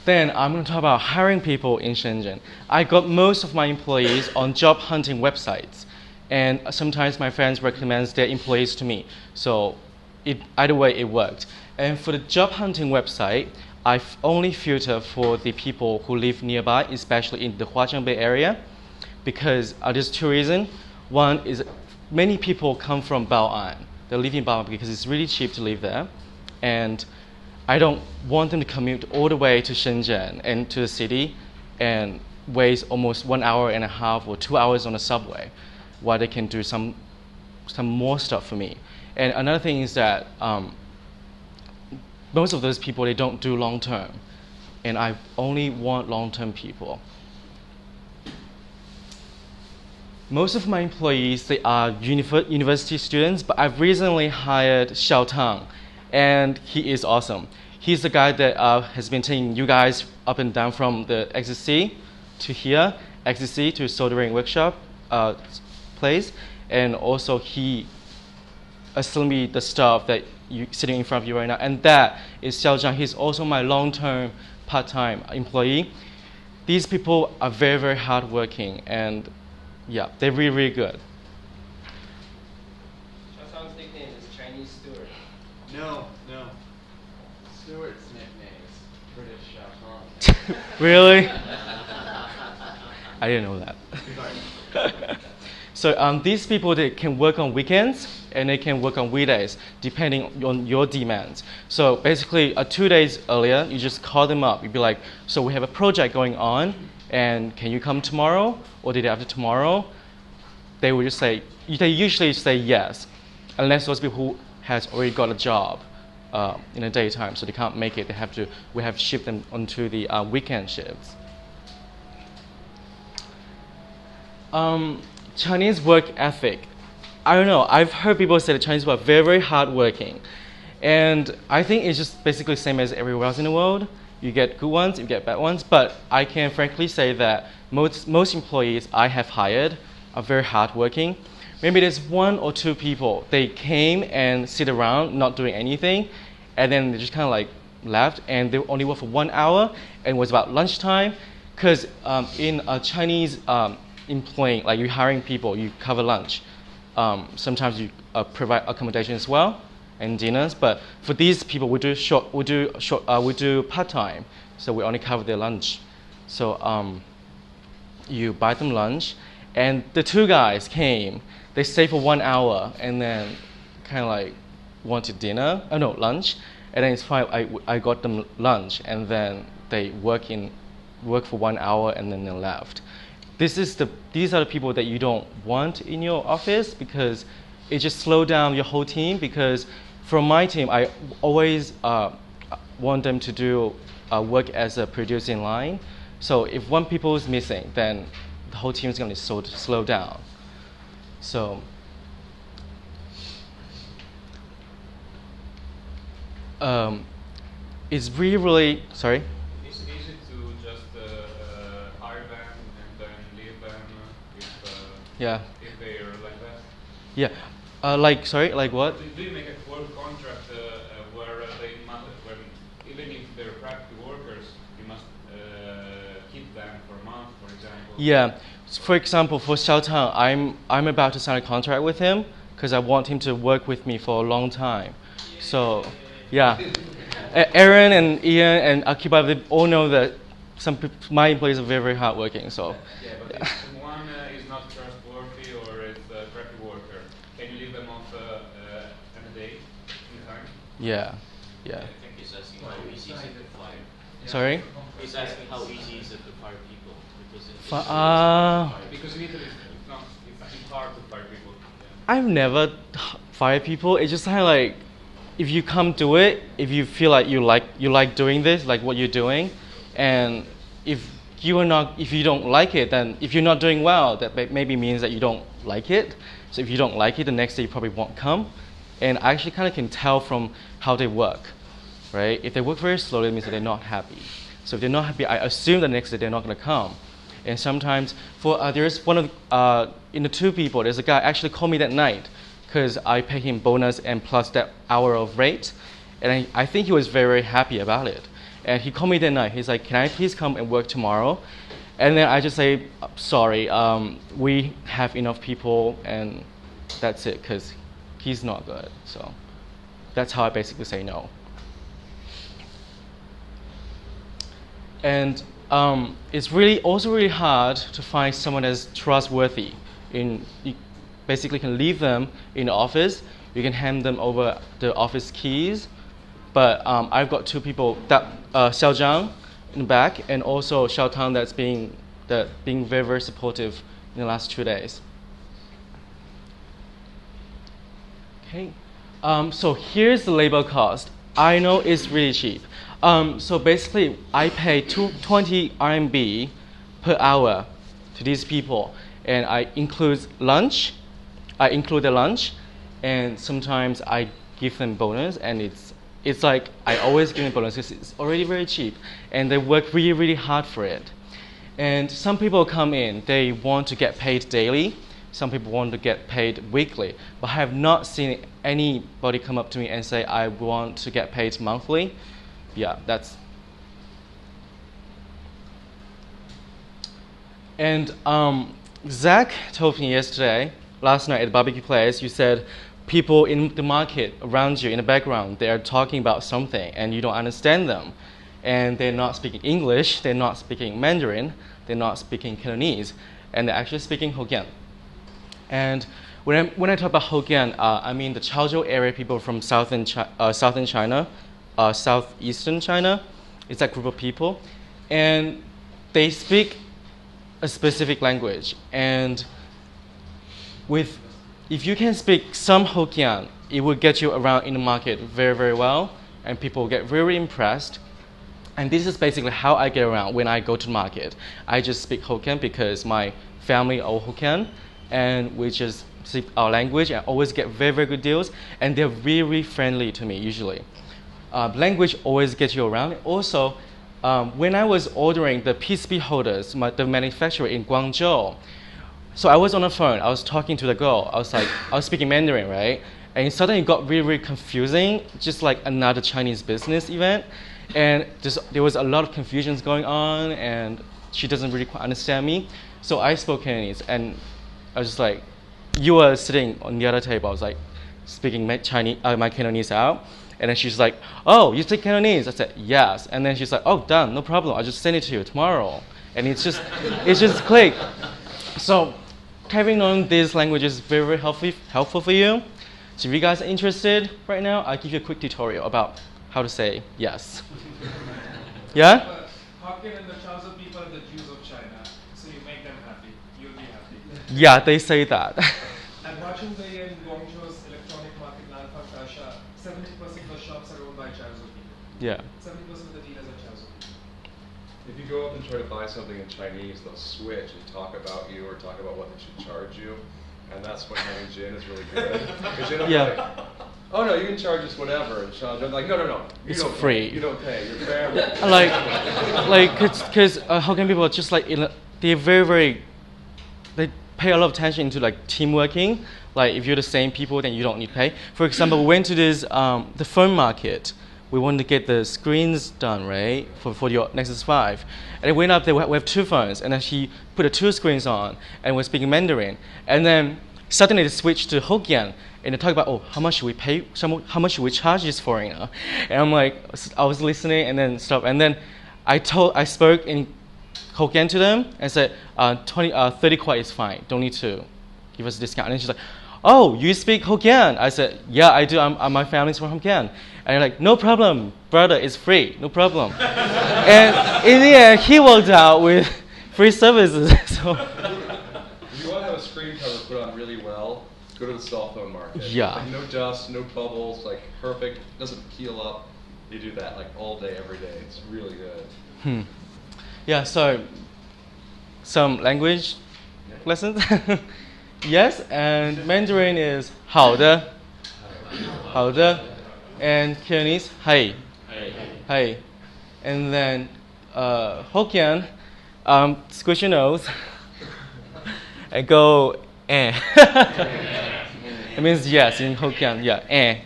Then I'm going to talk about hiring people in Shenzhen. I got most of my employees on job hunting websites, and sometimes my friends recommend their employees to me. So either way, it worked. And for the job hunting website, I only filter for the people who live nearby, especially in the Huaqiang Bay area, because there's 2 reasons. One is many people come from Bao'an. They live in Bao'an because it's really cheap to live there, and I don't want them to commute all the way to Shenzhen and to the city and waste almost 1 hour and a half or 2 hours on the subway, while they can do some more stuff for me. And another thing is that most of those people, they don't do long term, and I only want long term people. Most of my employees, they are university students, but I've recently hired Xiao Tang, and he is awesome. He's the guy that has been taking you guys up and down from the XC to here, XC to soldering workshop place, and also he assembled the stuff that you sitting in front of you right now, and that is Xiao Zhang. He's also my long-term part-time employee. These people are very, very hardworking, and yeah, they're really, really good. Xiao's nickname is Chinese Stewart. No. Stewart's nickname is British Xiao. Really? I didn't know that. So these people, they can work on weekends and they can work on weekdays depending on your demands. So basically 2 days earlier, you just call them up. You'd be like, so we have a project going on, and can you come tomorrow or the day after tomorrow? They would just say, they usually say yes, unless those people who has already got a job in the daytime, so they can't make it. We have to shift them onto the weekend shifts. Chinese work ethic. I don't know. I've heard people say that Chinese people are very, very hardworking, and I think it's just basically the same as everywhere else in the world. You get good ones, you get bad ones, but I can frankly say that most employees I have hired are very hardworking. Maybe there's 1 or 2 people, they came and sit around not doing anything, and then they just kind of like left, and they only worked for 1 hour, and it was about lunchtime, because in a Chinese employing, like you're hiring people, you cover lunch. Sometimes you provide accommodation as well and dinners, but for these people we do part-time, so we only cover their lunch. So you buy them lunch, and the 2 guys came, they stayed for 1 hour and then kind of like wanted lunch, and then it's fine. I got them lunch, and then they work for 1 hour and then they left. These are the people that you don't want in your office, because it just slows down your whole team. Because from my team, I always want them to do work as a producing line. So if 1 people is missing, then the whole team is going to slow down. So it's really sorry. Is it easy to just hire them and then leave them if Yeah. if they are like that? Yeah. Sorry, like what? Do you make a work contract where they must, when, even if they're practical workers, you must keep them for a month, for example? Yeah. For example, for Xiao Tang, I'm about to sign a contract with him because I want him to work with me for a long time. So, yeah. Aaron and Ian and Akiba, they all know that my employees are very, very hardworking. So, Yeah, but if someone is not trustworthy or is a crappy worker, can you leave them off in a day, in time? yeah, yeah. I think he's asking how easy is it to fire. Sorry? He's asking how easy is it to fire people because Because in Italy, it's hard to fire people. I've never fired people. It's just kind of like, if you come to it, if you feel like you like doing this, like what you're doing, and if you don't like it, then if you're not doing well, that maybe means that you don't like it. So if you don't like it, the next day you probably won't come. And I actually kind of can tell from how they work, right? If they work very slowly, it means that they're not happy. So if they're not happy, I assume the next day they're not going to come. And sometimes, there's one of in the two people, there's a guy actually called me that night because I pay him bonus and plus that hour of rate. And I think he was very, very happy about it. And he called me that night. He's like, can I please come and work tomorrow? And then I just say, sorry, we have enough people and that's it because he's not good. So that's how I basically say no. And it's also really hard to find someone that's trustworthy. You basically can leave them in the office. You can hand them over the office keys. But I've got two people, that Xiao Zhang in the back, and also Xiao Tang that's being very, very supportive in the last 2 days. Okay. So here's the labor cost. I know it's really cheap. So basically, I pay 20 RMB per hour to these people, and I include lunch. I include the lunch, and sometimes I give them bonus, and it's like I always give them bonus because it's already very cheap, and they work really, really hard for it. And some people come in, they want to get paid daily. Some people want to get paid weekly, but I have not seen anybody come up to me and say, I want to get paid monthly. Yeah, that's. And Zach told me last night at the barbecue place, you said people in the market around you in the background, they are talking about something and you don't understand them. And they're not speaking English, they're not speaking Mandarin, they're not speaking Cantonese, and they're actually speaking Hokkien. And when I talk about Hokkien, I mean the Chaozhou area people from southern China, southeastern China. It's that group of people. And they speak a specific language. And if you can speak some Hokkien, it will get you around in the market very, very well. And people get very impressed. And this is basically how I get around when I go to the market. I just speak Hokkien because my family are Hokkien. And we just speak our language and always get very, very good deals. And they're really, really friendly to me usually. Language always gets you around. Also, when I was ordering the PCB holders, the manufacturer in Guangzhou, so I was on the phone, I was talking to the girl, I was speaking Mandarin, right? And suddenly it got really, really confusing, just like another Chinese business event. And there was a lot of confusions going on, and she doesn't really quite understand me. So I spoke Cantonese, and I was just like, you were sitting on the other table, I was like, speaking my Cantonese out. And then she's like, oh, you speak Cantonese? I said, yes. And then she's like, oh, done, no problem. I'll just send it to you tomorrow. And it's just click. So having known these languages is very, very helpful for you. So if you guys are interested right now, I'll give you a quick tutorial about how to say yes. Yeah? Hokkien and the Chaozhou people are the Jews of China. So you make them happy. You'll be happy. Yeah, they say that. I'm watching the in Guangzhou's electronic market, Lanfang Tasha. 70% of the shops are owned by Chaozhou people. Yeah. 70% of the dealers are Chaozhou people. If you go up and try to buy something in Chinese, they'll switch and talk about you or talk about what they should charge you. And that's when having Jin is really good. Because Jin will be like, oh no, you can charge us whatever. And Sean's like, no. It's free. You don't pay. Your family. Because Hokkien people are just like, they're very, very, they pay a lot of attention to like team working. Like if you're the same people, then you don't need to pay. For example, we went to this the phone market. We wanted to get the screens done, right, for your Nexus 5. And we went up there, we have 2 phones, and then she put the 2 screens on, and we're speaking Mandarin. And then suddenly they switched to Hokkien, and they talk about, oh, how much should we pay, how much should we charge this foreigner? And I'm like, I was listening, and then stop. And then I spoke in Hokkien to them, and said, 30 kuai is fine, don't need to give us a discount. And she's like, oh, you speak Hokkien? I said, yeah, I do. My family's from Hokkien. And they're like, no problem, brother, it's free, no problem. And in the end, he walked out with free services. So If you want to have a screen cover put on really well, go to the cell phone market. Yeah. Like no dust, no bubbles, like perfect, doesn't peel up. You do that like all day, every day. It's really good. Yeah, so some language lessons. Yes, and Mandarin is 好的,好的, and Cantonese 嘿, hey. And then Hokkien, squish your nose and go eh. It means yes in Hokkien, yeah, eh.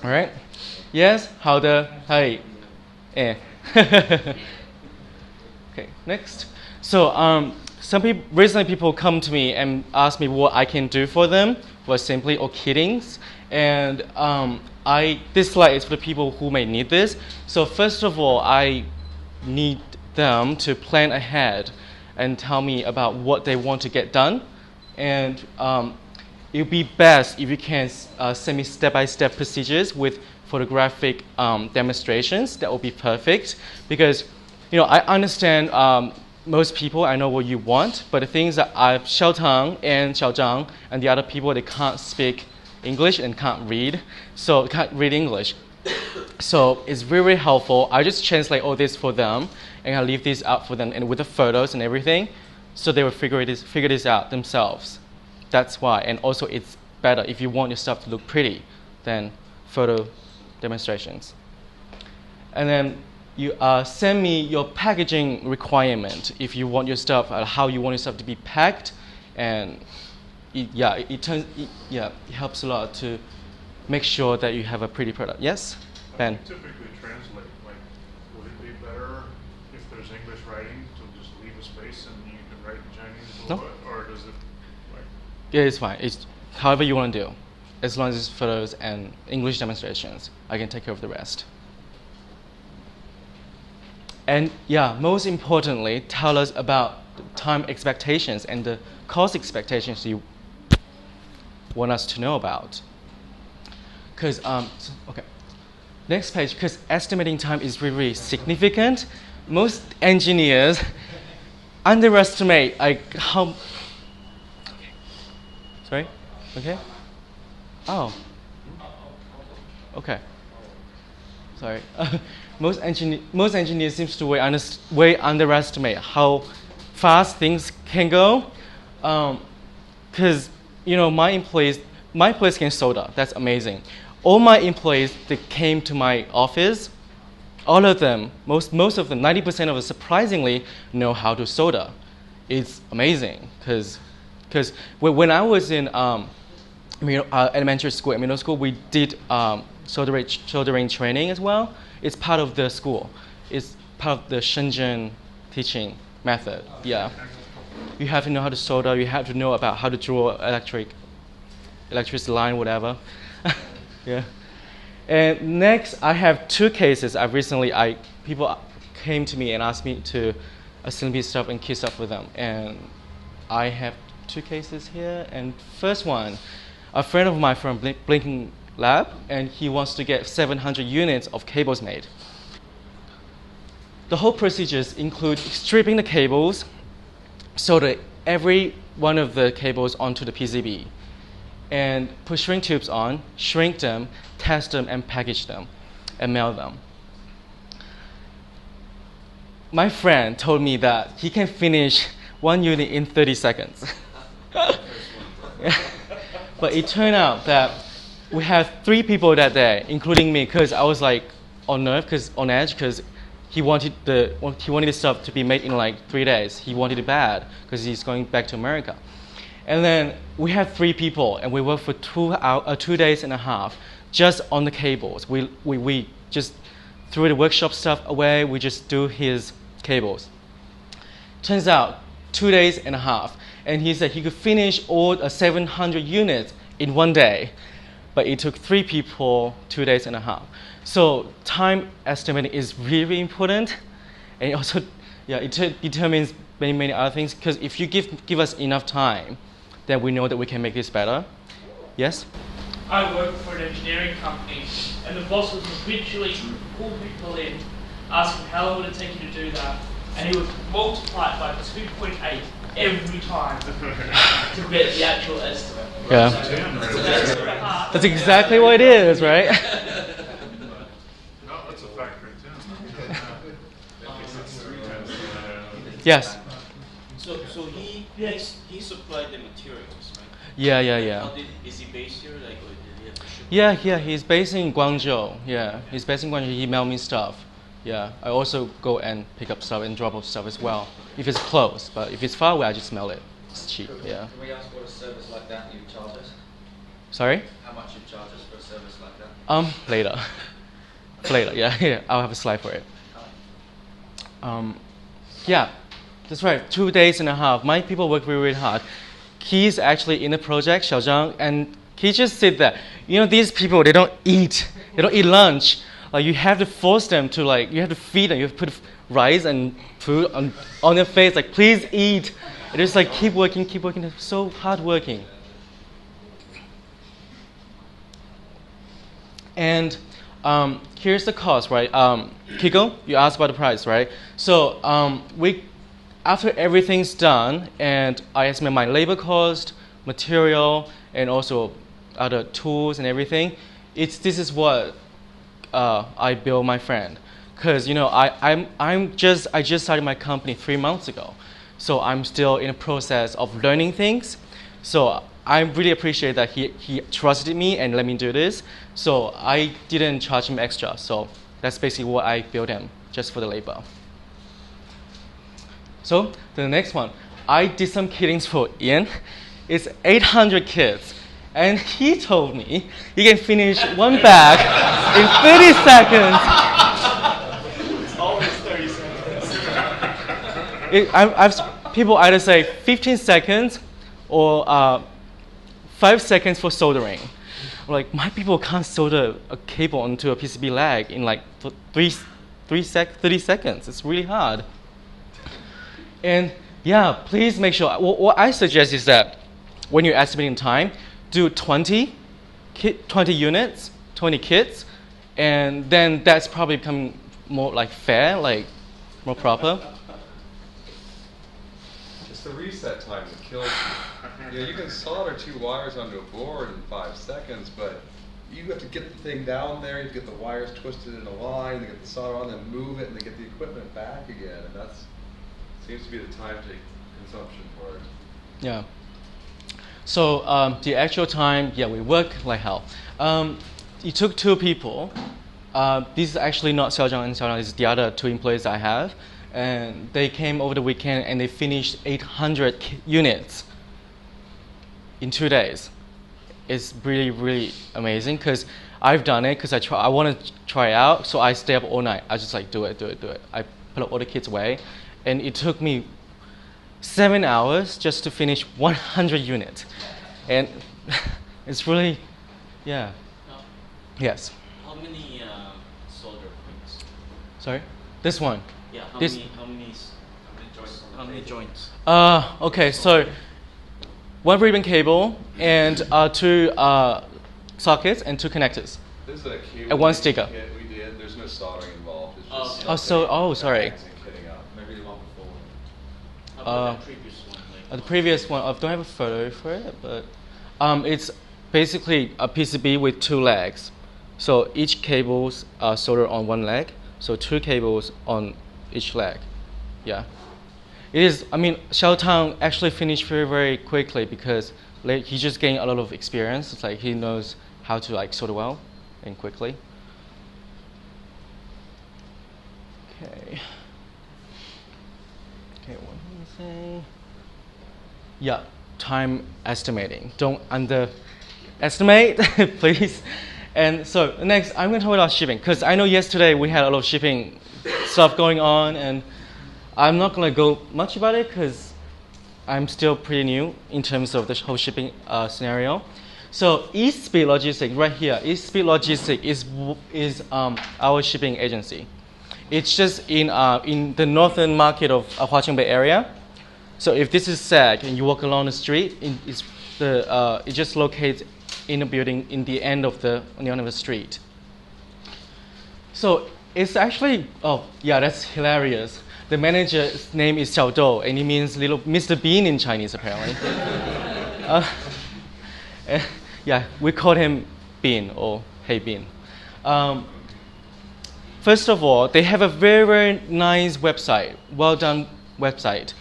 All right. Yes, 好的, hey, eh. Okay, next. So recently people come to me and ask me what I can do for them, for simply or kiddings. And this slide is for the people who may need this. So first of all, I need them to plan ahead and tell me about what they want to get done. And it would be best if you can send me step-by-step procedures with photographic demonstrations. That would be perfect, because I understand most people, I know what you want, but the things that Xiaotang and Xiaozhang and the other people, they can't speak English and can't read English. So it's very helpful. I just translate all this for them, and I leave this out for them, and with the photos and everything, so they will figure this out themselves. That's why. And also it's better if you want your stuff to look pretty than photo demonstrations. And then you send me your packaging requirement if you want your stuff, how you want your stuff to be packed, and it helps a lot to make sure that you have a pretty product. Yes, Ben. How do you typically translate? Like, would it be better if there's English writing to just leave a space and you can write in Chinese a little bit, or does it like? Yeah, it's fine. It's however you want to do, as long as it's photos and English demonstrations. I can take care of the rest. And yeah, most importantly, tell us about the time expectations and the cost expectations you want us to know about. Because, okay, next page, because estimating time is really significant. Most engineers underestimate how, sorry, okay? Oh, okay, sorry. Most engineers seems to way underestimate how fast things can go, because my employees can solder. That's amazing. All my employees that came to my office, all of them, most of them, 90% of them, surprisingly know how to solder. It's amazing because when I was in elementary school and middle school, we did soldering training as well. It's part of the school. It's part of the Shenzhen teaching method. Yeah, you have to know how to solder. You have to know about how to draw electricity line, whatever. Yeah. And next, I have 2 cases. People came to me and asked me to assemble stuff and key stuff with them. And I have 2 cases here. And first one, a friend of mine from Blinking Lab, and he wants to get 700 units of cables made. The whole procedures include stripping the cables, solder every one of the cables onto the PCB, and put shrink tubes on, shrink them, test them, and package them, and mail them. My friend told me that he can finish 1 unit in 30 seconds. But it turned out that we had 3 people that day, including me, because I was like on edge, because he wanted the stuff to be made in like 3 days. He wanted it bad because he's going back to America. And then we had 3 people, and we worked for 2 days and a half just on the cables. We just threw the workshop stuff away. We just do his cables. Turns out 2 days and a half, and he said he could finish all 700 units in 1 day, but it took 3 people 2 days and a half. So time estimating is really important, and also, it determines many other things. Because if you give us enough time, then we know that we can make this better. Yes. I work for an engineering company, and the boss would habitually pull people in, asking how long would it take you to do that, and he would multiply it by 2.8 every time to get the actual estimate. Yeah. That's exactly what it is, right? No, that's a factor in 10. Yes. So he supplied the materials, right? Yeah. Is he based here, like, or did he have to ship? Yeah. He's based in Guangzhou. Yeah, he's based in Guangzhou. He emailed me stuff. Yeah, I also go and pick up stuff and drop off stuff as well. If it's close, but if it's far away, I just mail it. It's cheap. Yeah. Can we ask what a service like that you charge us? Sorry? How much you charge us for a service like that? Later. Later. Yeah. I'll have a slide for it. Yeah, that's right. 2 days and a half. My people work really hard. He's actually in the project, Xiaozhang, and he just said that, these people, they don't eat lunch. You have to force them to, you have to feed them. You have to put rice and food on their face, please eat. It is keep working. They're so hard working. And here's the cost, right? Kiko, you asked about the price, right? So after everything's done, and I estimate my labor cost, material, and also other tools and everything, this is what I bill my friend. Because I just started my company 3 months ago, so I'm still in the process of learning things. So I really appreciate that he trusted me and let me do this. So I didn't charge him extra. So that's basically what I billed him just for the labor. So the next one, I did some kittings for Ian. It's 800 kits. And he told me he can finish 1 bag in 30 seconds. It's always 30 seconds. I've people either say 15 seconds or 5 seconds for soldering. My people can't solder a cable onto a PCB lag in 30 seconds. It's really hard. And yeah, please make sure. What I suggest is that when you're estimating time, do 20 units, 20 kits, and then that's probably becoming more fair, more proper. It's the reset time that kills you. You can solder 2 wires onto a board in 5 seconds, but you have to get the thing down there, you have to get the wires twisted in a line, to get the solder on, then move it, and then get the equipment back again, and that seems to be the time consumption for it. Yeah. So the actual time, we work like hell. It took 2 people. This is actually not Xiaozhang and Xiaozhang, this is the other 2 employees I have. And they came over the weekend and they finished 800 units in 2 days. It's really, really amazing because I've done it because I want to try it out, so I stay up all night. I just do it. I put all the kits away, and it took me 7 hours just to finish 100 units. And it's really, yeah. Yes. How many solder points? Sorry? This one. Yeah, how many joints? Okay, so 1 ribbon cable and 2 sockets and 2 connectors. This is a cable and 1 sticker. kit we did. There's no soldering involved. It's just sorry. kitting up. Maybe the one before. How Uh, about the previous one? The previous one, I don't have a photo for it, but it's basically a PCB with 2 legs. So each cable's soldered on 1 leg, so 2 cables on each leg. Yeah. It is, Xiao Tang actually finished very, very quickly because he just gained a lot of experience. It's he knows how to solder well and quickly. Okay. Okay, what did we say? Yeah, time estimating. Don't underestimate, please. And so next, I'm going to talk about shipping because I know yesterday we had a lot of shipping stuff going on, and I'm not going to go much about it because I'm still pretty new in terms of the whole shipping scenario. So East-Speed Logistics, right here, East-Speed Logistics is our shipping agency. It's just in the northern market of Huaqiang Bay area. So if this is SAG and you walk along the street, it just locates in a building on the end of the street. So it's actually, oh yeah, that's hilarious. The manager's name is Xiao Dou, and it means little Mr. Bean in Chinese apparently. Yeah, we call him Bean or Hey Bean. First of all, they have a very, very nice website, well done website.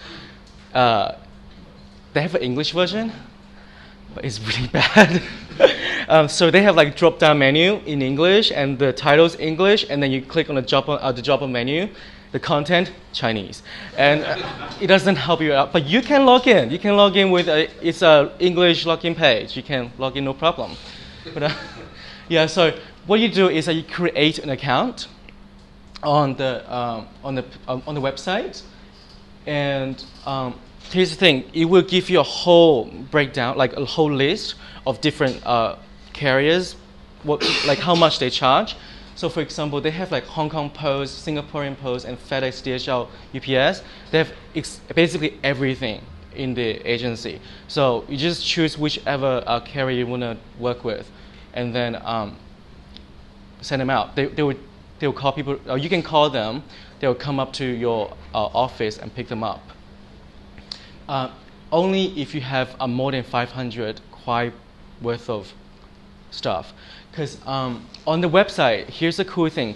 They have an English version, but it's really bad. So they have like drop-down menu in English, and the title's English, and then you click on the drop-down menu, the content Chinese, and it doesn't help you out. But you can log in. You can log in with it's a English login page. You can log in no problem. But yeah, so what you do is you create an account on the website, and here's the thing: it will give you a whole breakdown, like a whole list of different carriers, like how much they charge. So, for example, they have like Hong Kong Post, Singaporean Post, and FedEx, DHL, UPS. They have basically everything in the agency. So you just choose whichever carrier you want to work with, and then send them out. They will call people. You can call them. They will come up to your office and pick them up. Only if you have more than 500 kwai worth of stuff. Because on the website, here's the cool thing.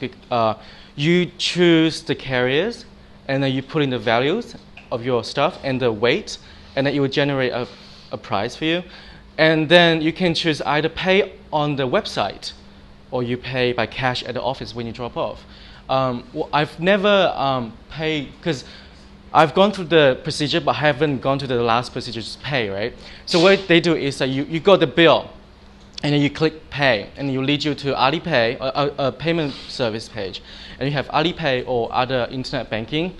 You choose the carriers, and then you put in the values of your stuff and the weight, and then it will generate a price for you. And then you can choose either pay on the website, or you pay by cash at the office when you drop off. Well, I've never paid, because I've gone through the procedure, but I haven't gone to the last procedure to pay, right? So what they do is that you got the bill, and then you click pay, and it will lead you to Alipay, a payment service page. And you have Alipay or other internet banking.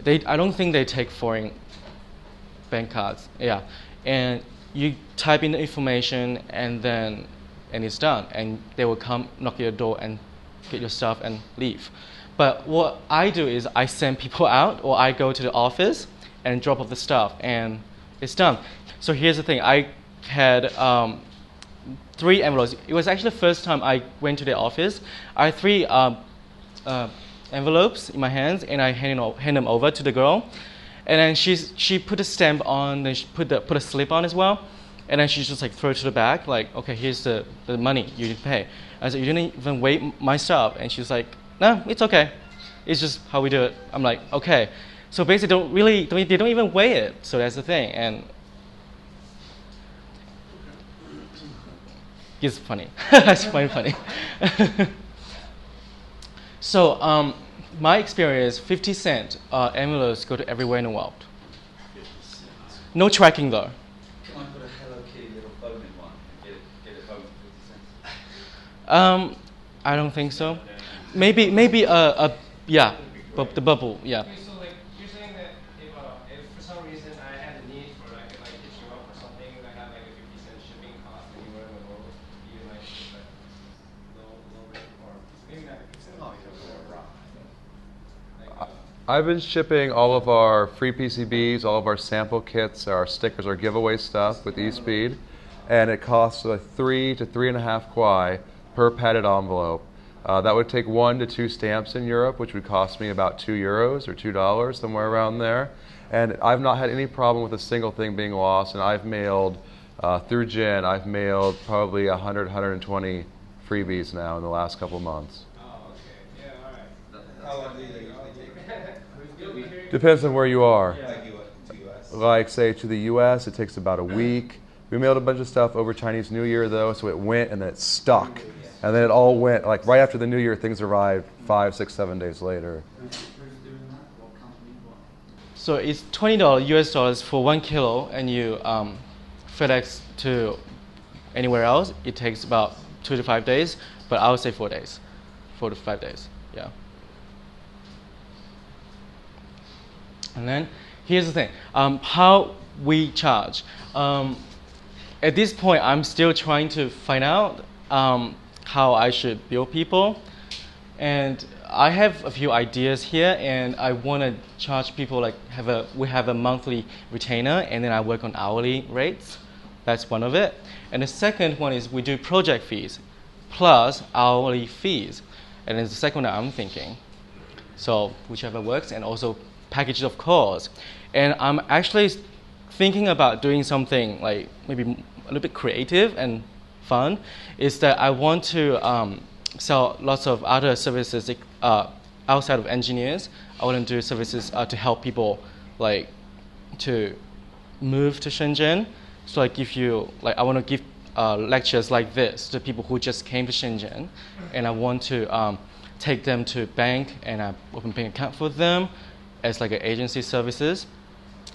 I don't think they take foreign bank cards. Yeah, and you type in the information, and it's done. And they will come knock at your door and get your stuff and leave. But what I do is I send people out, or I go to the office and drop off the stuff, and it's done. So here's the thing: I had 3 envelopes. It was actually the first time I went to the office. I had 3 envelopes in my hands, and I hand them over to the girl. And then she put a stamp on, then she put a slip on as well. And then she just like throw it to the back, like, okay, here's the money you need to pay. I said, you didn't even weigh my stuff. And she's like, no, it's okay. It's just how we do it. I'm like, okay. So basically, they don't even weigh it. So that's the thing. And it's funny. It's quite funny. So my experience, 50 cent envelopes go to everywhere in the world. No tracking though. Can I put a Hello Kitty little phone in one and get it home for 50 cents? I don't think so. Maybe yeah, the bubble, yeah. Okay, so like you're saying that if for some reason I had a need for I could like hit you up for something that had like a 50-cent shipping cost anywhere in the world, you like low rate or maybe not 50 cents. I've been shipping all of our free PCBs, all of our sample kits, our stickers, our giveaway stuff with eSpeed, and it costs 3 to 3.5 kwai per padded envelope. That would take 1 to 2 stamps in Europe, which would cost me about €2 or $2, somewhere around there. And I've not had any problem with a single thing being lost, and I've mailed, through Jin, I've mailed probably 100, 120 freebies now in the last couple of months. Oh, okay. Yeah, all right. How long do they usually take? Depends on where you are. Yeah. To US? Like, say, to the US, it takes about a week. We mailed a bunch of stuff over Chinese New Year, though, so it went and then it stuck. And then it all went, like right after the New Year, things arrived 5, 6, 7 days later. So it's $20 US dollars for 1 kilo, and you FedEx to anywhere else. It takes about 2 to 5 days, but I would say 4 days, 4 to 5 days. Yeah. And then here's the thing: how we charge. At this point, I'm still trying to find out how I should bill people, and I have a few ideas here, and I want to charge people like we have a monthly retainer, and then I work on hourly rates. That's one of it. And the second one is we do project fees plus hourly fees, and it's the second one that I'm thinking. So whichever works, and also packages of calls. And I'm actually thinking about doing something like maybe a little bit creative and fun. Is that I want to sell lots of other services outside of engineers. I want to do services to help people like to move to Shenzhen. So like if you like, I want to give lectures like this to people who just came to Shenzhen, and I want to take them to bank and I open bank account for them as like an agency services.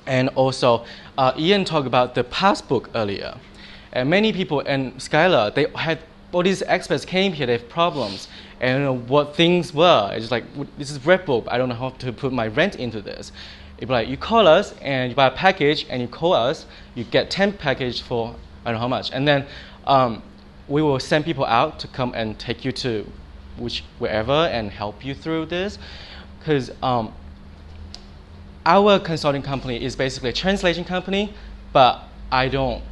And also, Ian talked about the passbook earlier. And many people in Skylar, they had all these experts came here, they have problems. And I don't know what things were. It's like, this is red book. I don't know how to put my rent into this. It'd be like, you call us and you buy a package and you call us, you get 10 package for I don't know how much. And then we will send people out to come and take you to wherever and help you through this. Because our consulting company is basically a translation company, but I don't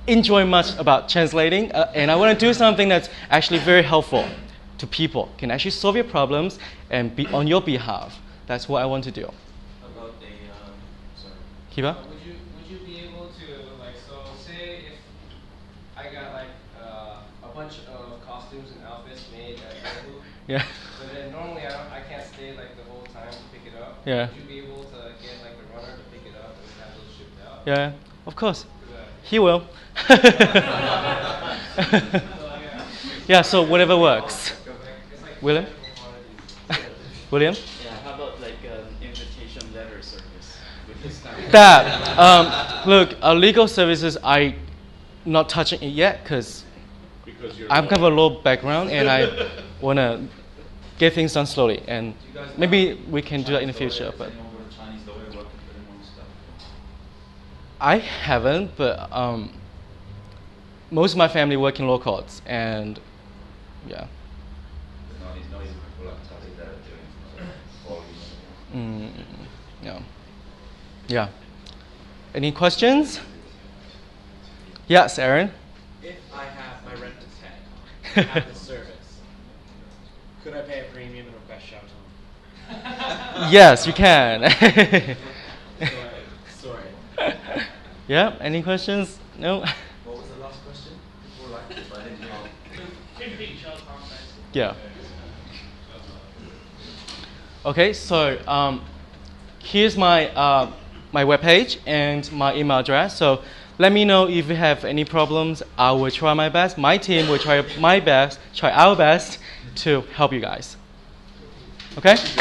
enjoy much about translating, and I want to do something that's actually very helpful to people, can actually solve your problems and be on your behalf. That's what I want to do. About the, sorry. Kiba? Would you be able to, like, so say if I got like a bunch of costumes and outfits made at Yahoo, Yeah. but then normally I can't stay like the whole time to pick it up. Yeah. Would you be able to get like the runner to pick it up and have those shipped out? Yeah, of course. He will. Yeah, so whatever works. William? William? Yeah, how about like an invitation letter service with this time? That, look, legal services, I not touching it yet because I'm kind of a low background and I want to get things done slowly. And maybe we can do that in the future. But I haven't, but most of my family work in law courts, and yeah. Yeah. Yeah. Any questions? Yes, Aaron? If I have my rent to pay, have the service, could I pay a premium and request shout out? Yes, you can. Sorry. Yeah, any questions? No? What was the last question? Before I didn't know. Yeah. Okay, so here's my my webpage and my email address. So let me know if you have any problems. I will try my best. My team will try our best to help you guys. Okay? Thank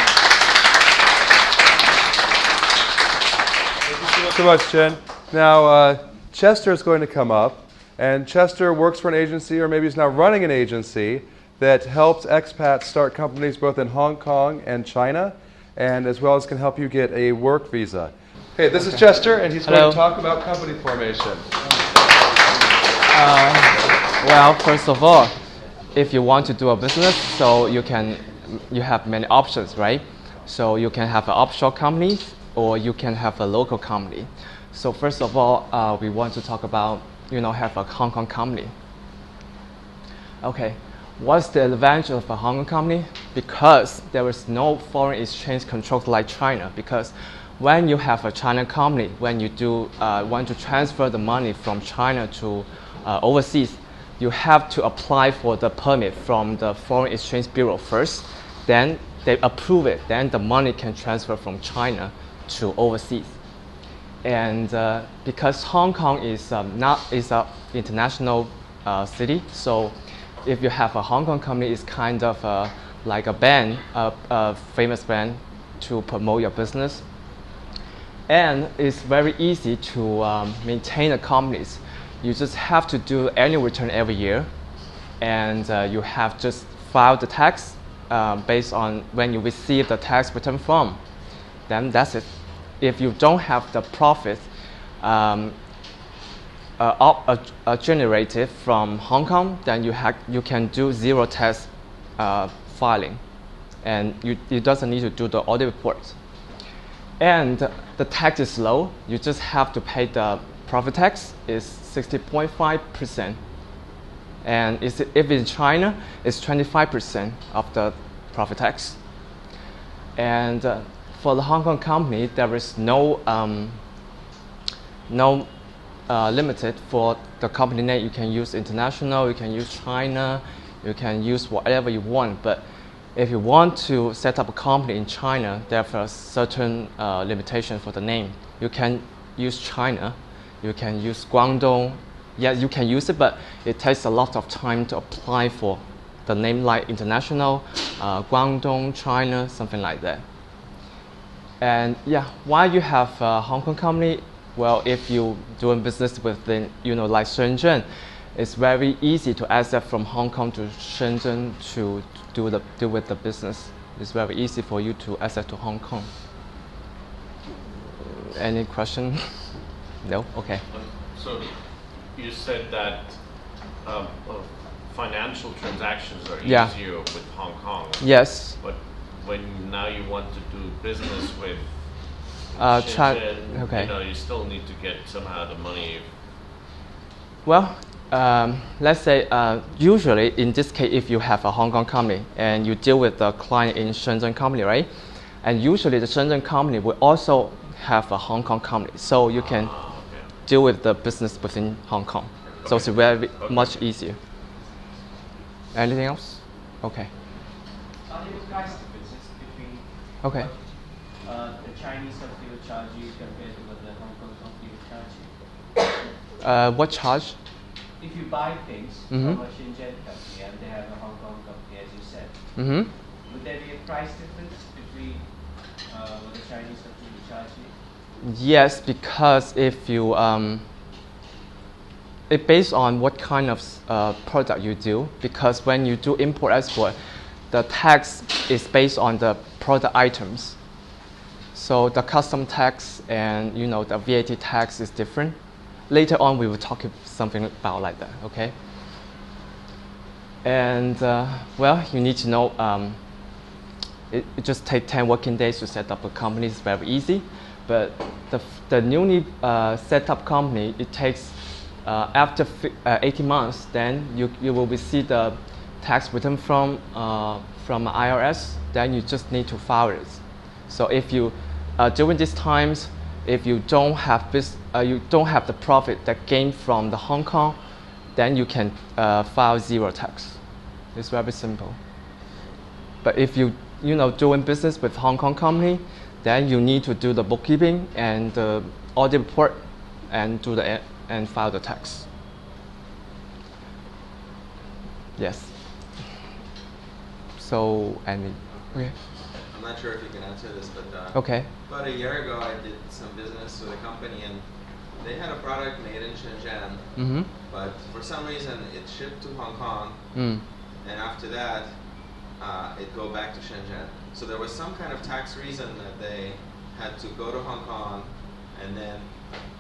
you so much, Jin. Now, Chester is going to come up, and Chester works for an agency, or maybe he's now running an agency, that helps expats start companies both in Hong Kong and China, and as well as can help you get a work visa. Okay, this is Chester, and he's going to talk about company formation. Well, first of all, if you want to do a business, so you have many options, right? So you can have an offshore company, or you can have a local company. So first of all, we want to talk about, have a Hong Kong company. Okay, what's the advantage of a Hong Kong company? Because there is no foreign exchange controls like China. Because when you have a China company, when you want to transfer the money from China to overseas, you have to apply for the permit from the Foreign Exchange Bureau first. Then they approve it. Then the money can transfer from China to overseas. And because Hong Kong is an international city, so if you have a Hong Kong company, it's kind of like a band, a famous band to promote your business. And it's very easy to maintain the companies. You just have to do annual return every year, and you have just file the tax based on when you receive the tax return from. Then that's it. If you don't have the profit generated from Hong Kong, then you can do zero tax filing, and you doesn't need to do the audit reports. And the tax is low. You just have to pay the profit tax is 60.5%. And if in China, it's 25% of the profit tax. And for the Hong Kong company, there is no limited for the company name. You can use international, you can use China, you can use whatever you want. But if you want to set up a company in China, there are certain limitations for the name. You can use China, you can use Guangdong. Yes, you can use it, but it takes a lot of time to apply for the name like international, Guangdong, China, something like that. And yeah, why you have a Hong Kong company? Well, if you doing business within, like Shenzhen, it's very easy to accept from Hong Kong to Shenzhen to deal with the business. It's very easy for you to accept to Hong Kong. Any question? No? Okay. So you said that financial transactions are easier with Hong Kong. Yes. But when now you want to do business with Shenzhen, you still need to get somehow the money. Well, let's say usually in this case, if you have a Hong Kong company and you deal with the client in Shenzhen company, right? And usually the Shenzhen company will also have a Hong Kong company, so you can deal with the business within Hong Kong. Okay. So it's very much easier. Anything else? Okay. Are there price differences between the Chinese company will charge you compared to what the Hong Kong company will charge you? What charge? If you buy things from a Shenzhen company and they have a Hong Kong company, as you said, would there be a price difference between what the Chinese company will charge you? Yes, because if you it based on what kind of product you do. Because when you do import-export, the tax is based on the product items. So the custom tax and the VAT tax is different. Later on, we will talk something about like that. Okay. And well, you need to know. It just takes 10 working days to set up a company. It's very easy. But the newly set up company, it takes after 18 months, then you will receive the tax return from IRS. Then you just need to file it. So if you during these times, if you don't have the profit that gained from the Hong Kong, then you can file zero tax. It's very simple. But if you doing business with Hong Kong company, then you need to do the bookkeeping and the audit report and and file the tax. Yes. So okay. I'm not sure if you can answer this, but about a year ago I did some business with a company and they had a product made in Shenzhen, but for some reason it shipped to Hong Kong, and after that it go back to Shenzhen. So there was some kind of tax reason that they had to go to Hong Kong and then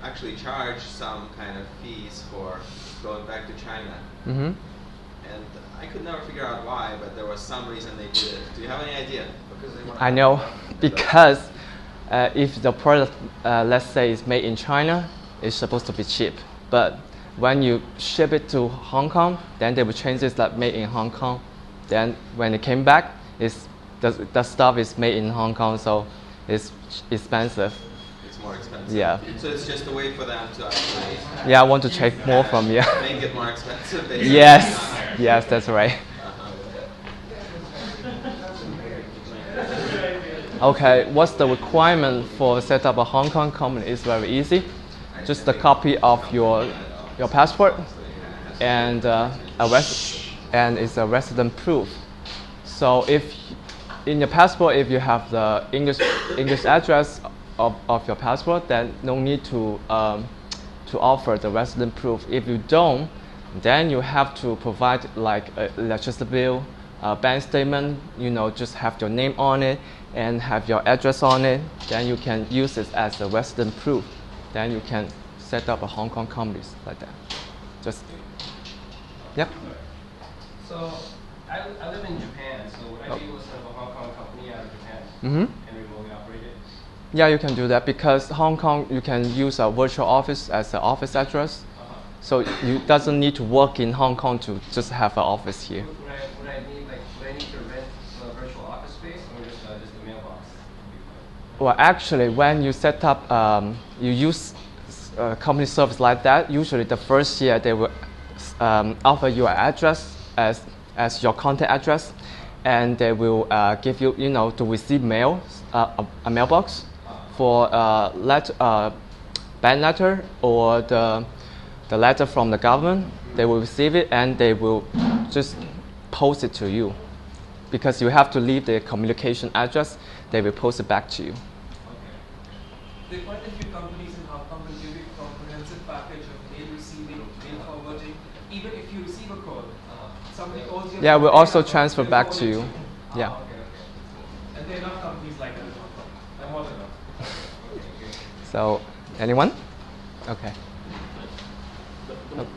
actually charge some kind of fees for going back to China. And I could never figure out why, but there was some reason they did it. Do you have any idea? I know, because if the product, let's say, is made in China, it's supposed to be cheap. But when you ship it to Hong Kong, then they will change it like made in Hong Kong. Then when it came back, the stuff is made in Hong Kong, so it's expensive. It's more expensive. Yeah. So it's just a way for them to actually. Yeah, I want to take more from you. Make it more expensive. Yes, that's right. Okay, what's the requirement for set up a Hong Kong company? It's very easy. Just a copy of your passport and it's a resident proof. So if in your passport, if you have the English address of your passport, then no need to offer the resident proof. If you don't, then you have to provide like a electricity bill, a bank statement. Just have your name on it and have your address on it. Then you can use it as a resident proof. Then you can set up a Hong Kong companies like that. Yep. So I live in Japan, so would I be able to set up a Hong Kong company out of Japan Mm-hmm. and remotely operate it? Yeah, you can do that because Hong Kong, you can use a virtual office as an office address. So you doesn't need to work in Hong Kong to just have an office here. Would I need to rent a virtual office space or just a mailbox? Well, actually, when you set up, you use company service like that. Usually, the first year they will offer you an address as your contact address, and they will give you, to receive mail, a mailbox for bank letter or the letter from the government. They will receive it and they will just post it to you, because you have to leave the communication address. They will post it back to you. There are quite a few companies in Hong Kong will give you a comprehensive package of mail receiving, mail forwarding. Even if you receive a call, somebody calls you. Yeah, we'll also transfer back to you. Yeah. Okay. And there are enough companies like that in Hong Kong. And more than enough. So, anyone? Okay.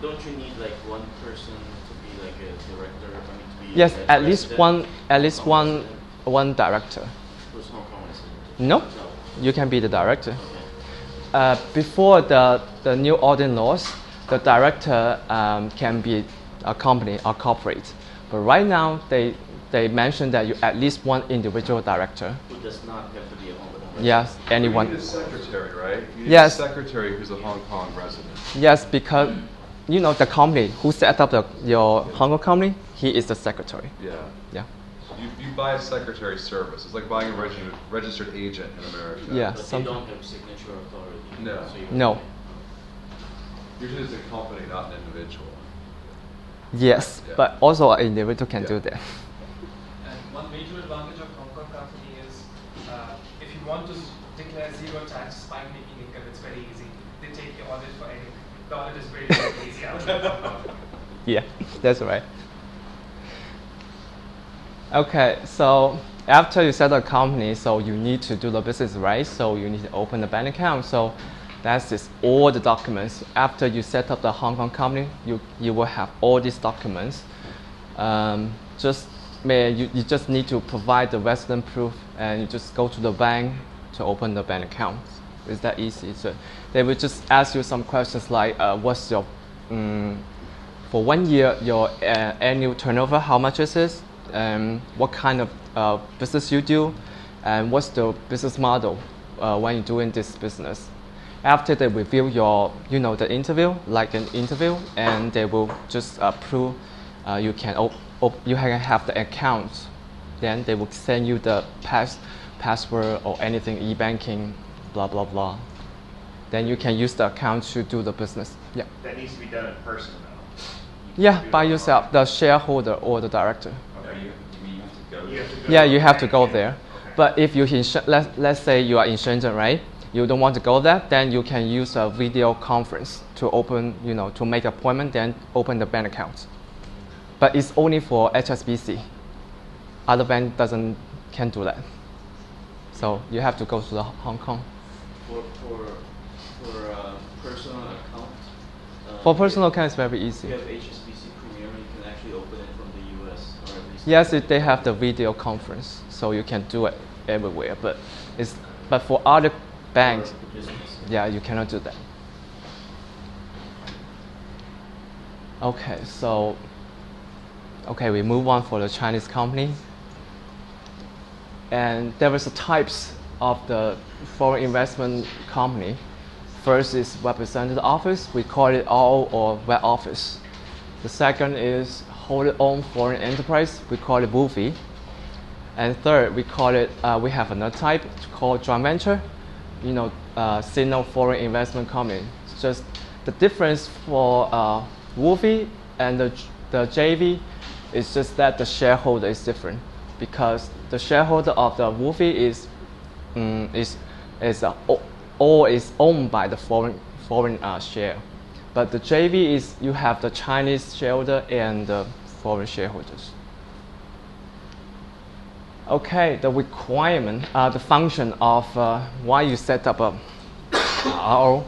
Don't you need like one person to be like a director? I mean, to be Yes, like at least president? one director. Who's Hong Kong resident? No, you can be the director. Before the new ordinance laws, the director can be a company or corporate. But right now, they mention that you at least one individual director. Who does not have to be a Hong Kong resident? Yes, anyone. You need a secretary, right? You need Yes. a secretary who's a Hong Kong resident. Yes, because the company who set up your Hong Kong company, he is the secretary. Yeah. Yeah. You buy a secretary service. It's like buying a registered agent in America. Yeah. But they don't have signature authority. No. So you No. Usually it's a company, not an individual. Yes, Yeah. but also an individual can do that. And one major advantage of Hong Kong company is if you want to declare zero tax by making income, it's very easy. They take your audit for anything. The audit is very, very easy out of Hong Kong. Yeah, that's right. Okay, so after you set up a company, so you need to do the business right. So you need to open the bank account. So that's just all the documents. After you set up the Hong Kong company, you will have all these documents. You just need to provide the resident proof, and you just go to the bank to open the bank account. It's that easy. So they will just ask you some questions like, what's your for 1 year your annual turnover? How much is it? What kind of business you do, and what's the business model when you're doing this business. After they review your, the interview, like an interview, and they will just approve you can have the account. Then they will send you the password or anything, e-banking, blah blah blah. Then you can use the account to do the business. Yeah. That needs to be done in person though. Yeah, by yourself, the shareholder or the director. You mean you have to go there? Yeah, you have to go there. But if you let's say you are in Shenzhen, right? You don't want to go there, then you can use a video conference to open, to make appointment, then open the bank account. But it's only for HSBC. Other bank can't do that. So you have to go to the Hong Kong. For personal account. For personal account, it's very easy. You have HSBC Premier, you can actually open it from the US or at least. Yes, they have the video conference, so you can do it everywhere. But for other banks, yeah, you cannot do that. Okay, so we move on for the Chinese company. And there was types of the foreign investment company. First is representative office. We call it all or web office. The second is wholly owned foreign enterprise. We call it WOFE. And third, we have another type called joint venture. Single foreign investment company. It's just the difference for WOFE and the JV is just that the shareholder is different. because the shareholder of the Wolfie is all is owned by the foreign share, but the JV is you have the Chinese shareholder and the foreign shareholders. Okay, the requirement, the function of why you set up a RO,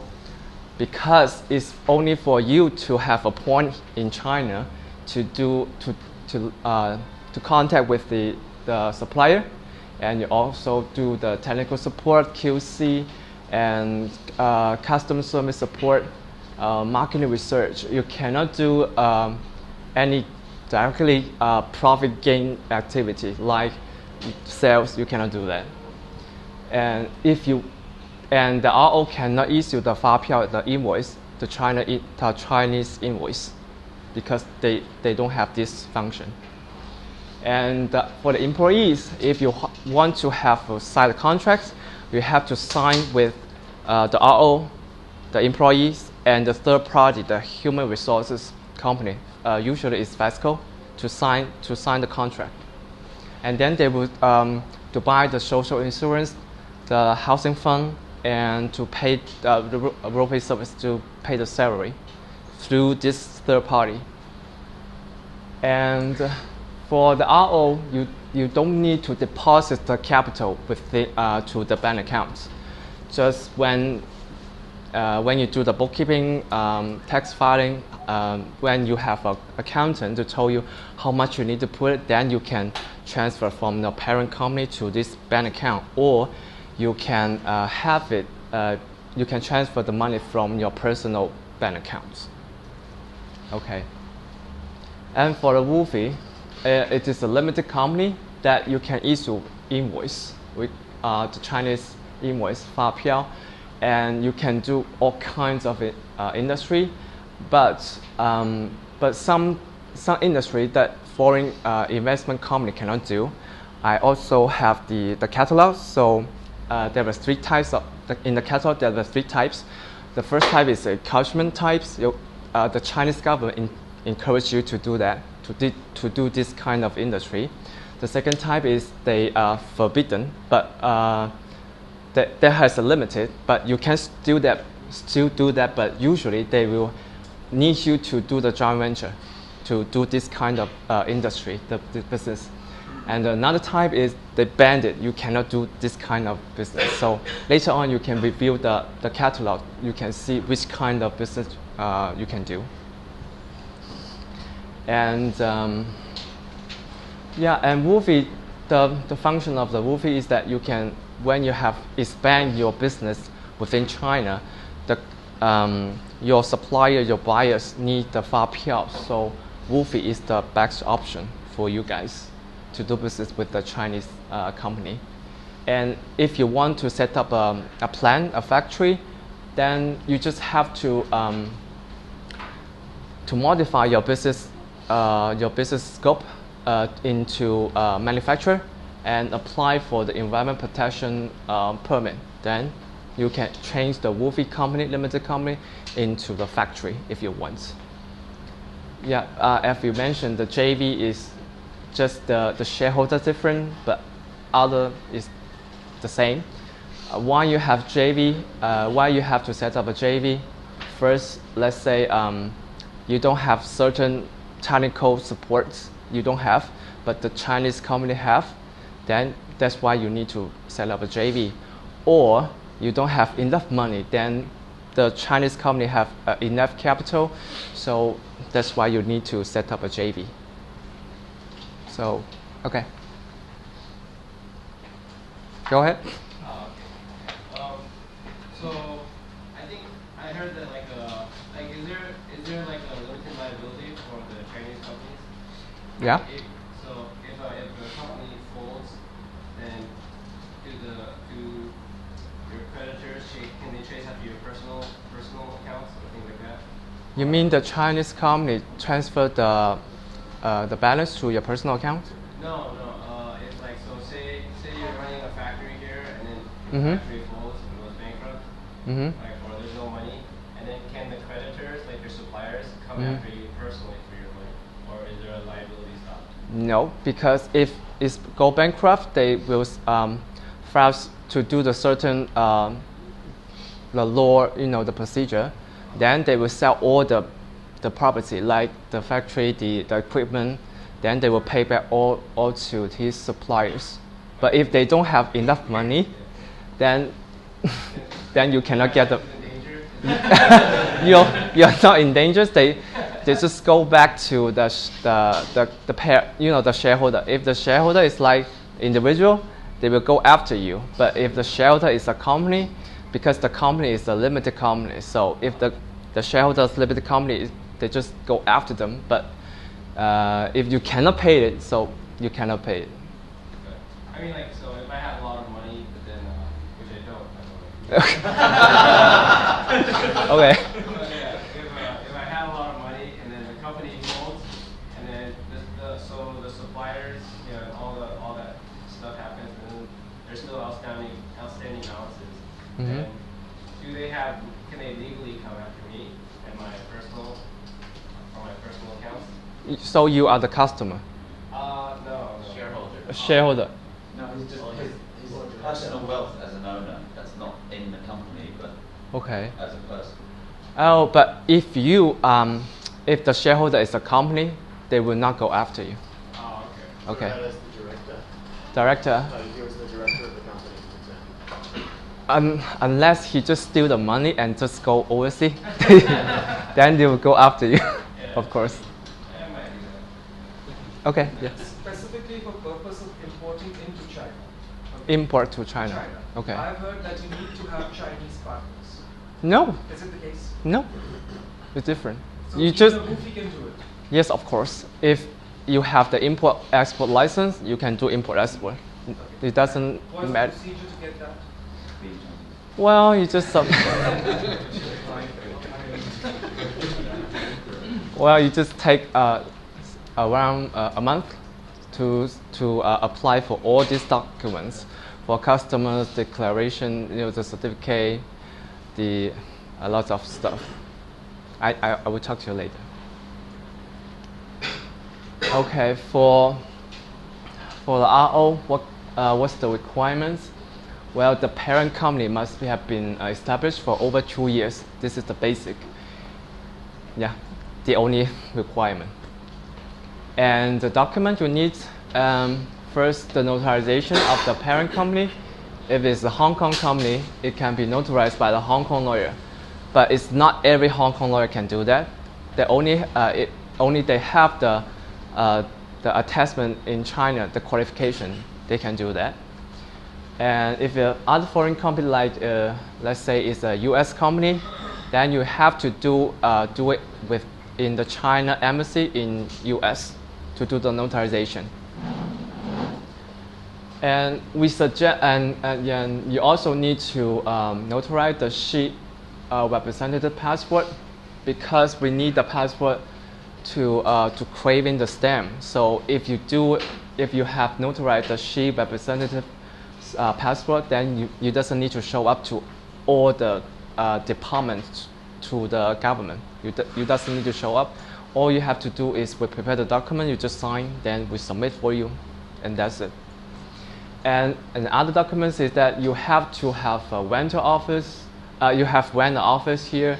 because it's only for you to have a point in China to contact with the supplier, and you also do the technical support, QC, and customer service support, marketing research. You cannot do any directly profit gain activity like sales. You cannot do that. And the RO cannot issue the 发票, the invoice, the Chinese invoice, because they don't have this function. And for the employees, if you want to have a side contracts, you have to sign with the RO, the employees, and the third party, the human resources company. Usually it's FESCO, to sign the contract. And then they would to buy the social insurance, the housing fund, and to pay the role service, to pay the salary through this third party. And for the RO, you don't need to deposit the capital to the bank accounts. Just when you do the bookkeeping, tax filing, when you have an accountant to tell you how much you need to put, then you can transfer from the parent company to this bank account, or you can have it. You can transfer the money from your personal bank accounts. Okay. And for the Wolfie, it is a limited company that you can issue invoice with the Chinese invoice 发票, and you can do all kinds of industry, but some industry that foreign investment company cannot do. I also have the catalog. So there were 3 types in the catalog. There were 3 types. The first type is a encouragement types. The Chinese government encourage you to do that, to do this kind of industry. The second type is they are forbidden, but that has a limited. But you can still do that. But usually they will need you to do the joint venture to do this kind of industry, the business. And another type is they banned it. You cannot do this kind of business. So later on, you can review the catalog. You can see which kind of business you can do. And and Wolfie, the function of the Wolfie is that you can, when you have expand your business within China, your supplier, your buyers need the 发票. So Wolfie is the best option for you guys to do business with the Chinese company. And if you want to set up a plant, a factory, then you just have to modify your business scope into manufacture and apply for the environment protection permit. Then you can change the Wolfie company, limited company, into the factory if you want. As you mentioned, the JV is just the shareholder different, but other is the same. Why you have JV? Why you have to set up a JV? First, let's say you don't have certain technical supports. You don't have, but the Chinese company have. Then that's why you need to set up a JV. Or you don't have enough money. Then the Chinese company have enough capital. So that's why you need to set up a JV. So, okay. Go ahead. So I think I heard that is there like a limited liability for the Chinese companies? Yeah. So if a company folds, then do your creditors can they trace after your personal accounts or things like that? You mean the Chinese company transfer the balance to your personal account? No. It's like, so say you're running a factory here, and then the factory folds and goes bankrupt, or there's no money, and then can the creditors, like your suppliers, come after you personally for your money, or is there a liability stop? No, because if it go bankrupt, they will file to do the certain the law, the procedure. Then they will sell all the property, like the factory, the equipment. Then they will pay back all to his suppliers. But if they don't have enough money, then then you cannot get the. You're not in danger. They just go back to the pair, the shareholder. If the shareholder is like individual, they will go after you. But if the shareholder is a company, because the company is a limited company, so if the shareholders limited company, they just go after them. But if you cannot pay it, so you cannot pay it. I mean, like, so if I have a lot of money, but then, which I don't. Okay. Yeah, if I have a lot of money and then the company folds, and then so the suppliers, all that stuff happens, and then there's still outstanding balances. Mm-hmm. Can they legally come after me and my personal accounts? So you are the customer. No. Shareholder. Shareholder. No, he's just his personal wealth as an owner. That's not in the company, but Okay. as a person. Oh, but if if the shareholder is a company, they will not go after you. Oh, okay. Okay. That is the director. Director. He was the director of the company, for example. Unless he just steal the money and just go overseas, then they will go after you, of course. Okay. Yeah. Specifically for purpose of importing into China. Import to China. Okay. I've heard that you need to have Chinese partners. No. Is it the case? No. It's different. So You even just. a goofy can do it. Yes, of course. If you have the import-export license, you can do import-export. It doesn't What's the matter. procedure to get that? Well, you just well, you just take around a month to apply for all these documents, for customers declaration, the certificate, a lot of stuff. I will talk to you later. Okay, for the RO, what's the requirements? Well, the parent company must have been established for over 2 years. This is the basic. Yeah, the only requirement. And the document you need, first the notarization of the parent company. If it's a Hong Kong company, it can be notarized by the Hong Kong lawyer. But it's not every Hong Kong lawyer can do that. Only they have the attachment in China, the qualification, they can do that. And if other foreign company, like let's say it's a U.S. company, then you have to do it in the China embassy in U.S. to do the notarization. And we suggest, and you also need to notarize the Xi representative passport, because we need the passport to crave in the stamp. So if you have notarized the Xi representative passport, then you doesn't need to show up to all the departments to the government. You doesn't need to show up. All you have to do is we prepare the document, you just sign, then we submit for you, and that's it. And other documents is that you have to have a rental office. You have rent office here.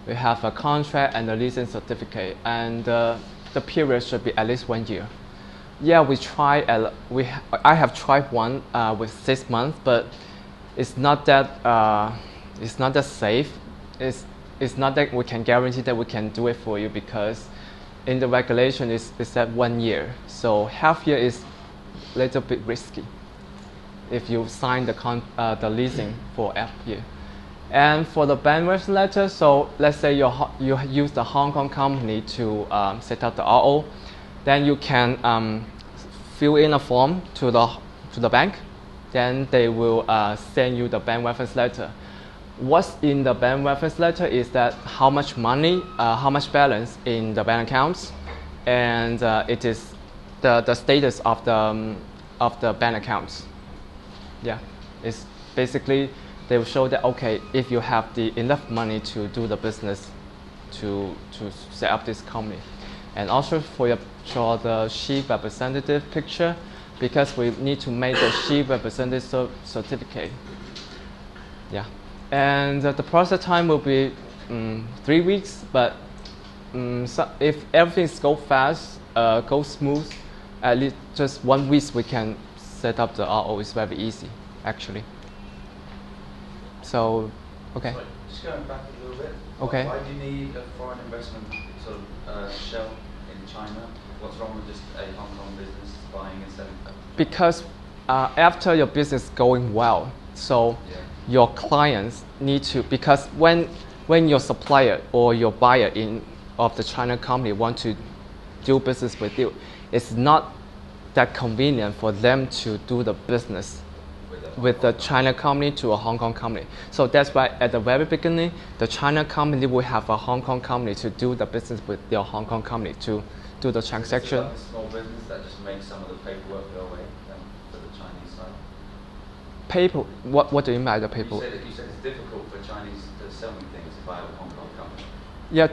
We have a contract and a leasing certificate, and the period should be at least 1 year. Yeah, I have tried one with 6 months, but it's not that safe. It's not that we can guarantee that we can do it for you, because in the regulation it's at 1 year. So half year is a little bit risky if you sign the leasing for half year. And for the bankruptcy letter, so let's say you use the Hong Kong company to set up the RO, then you can fill in a form to the bank. Then they will send you the bank reference letter. What's in the bank reference letter is that how much money, how much balance in the bank accounts, and it is the status of the bank accounts. Yeah, it's basically they will show that, okay, if you have enough money to do the business to set up this company. and also for the Xi representative picture, because we need to make the Xi representative certificate. Yeah, and the process time will be 3 weeks, but so if everything goes fast, goes smooth, at least just 1 week we can set up the RO. It's very easy, actually. So, okay. Sorry, just going back a little bit. Okay. Why do you need a foreign investment sort of shell in China? What's wrong with just a Hong Kong business buying and selling? Because after your business going well, so your clients need to, because when your supplier or your buyer of the China company want to do business with you, it's not that convenient for them to do the business with the China company to a Hong Kong company. So that's why at the very beginning, the China company will have a Hong Kong company to do the business with your Hong Kong company to do the transaction. Is it like a small business that just makes some of the paperwork go away for the Chinese side? Paper? What do you mean by the paper? You said it's difficult for Chinese to sell me things if I have a Hong Kong company. Yeah,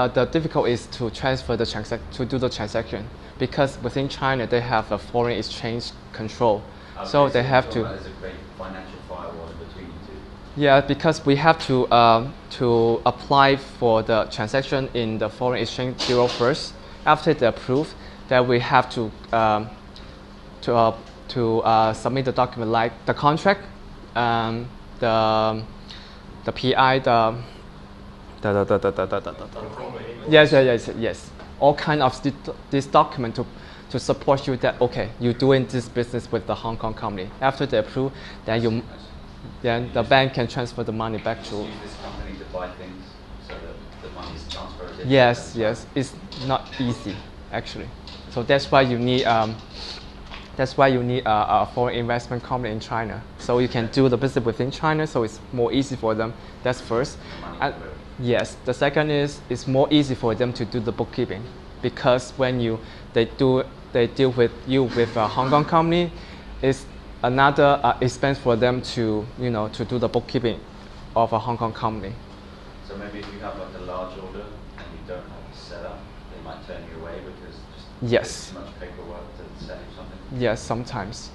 the difficult is to transfer the to do the transaction, because within China they have a foreign exchange control, so they have to. That is a great financial firewall in between you two. Yeah, because we have to apply for the transaction in the foreign exchange bureau first. After they approve, then we have to submit the document like the contract, the PI, yes. All kind of this document to support you that okay, you're doing this business with the Hong Kong company. After they approve, then the bank can transfer the money back to. Use this company to buy things so that the money is transferred. Yes, it's not easy actually. So that's why you need a foreign investment company in China, so you can do the business within China. So it's more easy for them. That's first. And yes, the second is it's more easy for them to do the bookkeeping, because when they deal with you with a Hong Kong company, it's another expense for them to to do the bookkeeping of a Hong Kong company. So maybe if you have like a large order and you don't have it set up, they might turn you away because just too much paperwork to set you something. Yes, sometimes.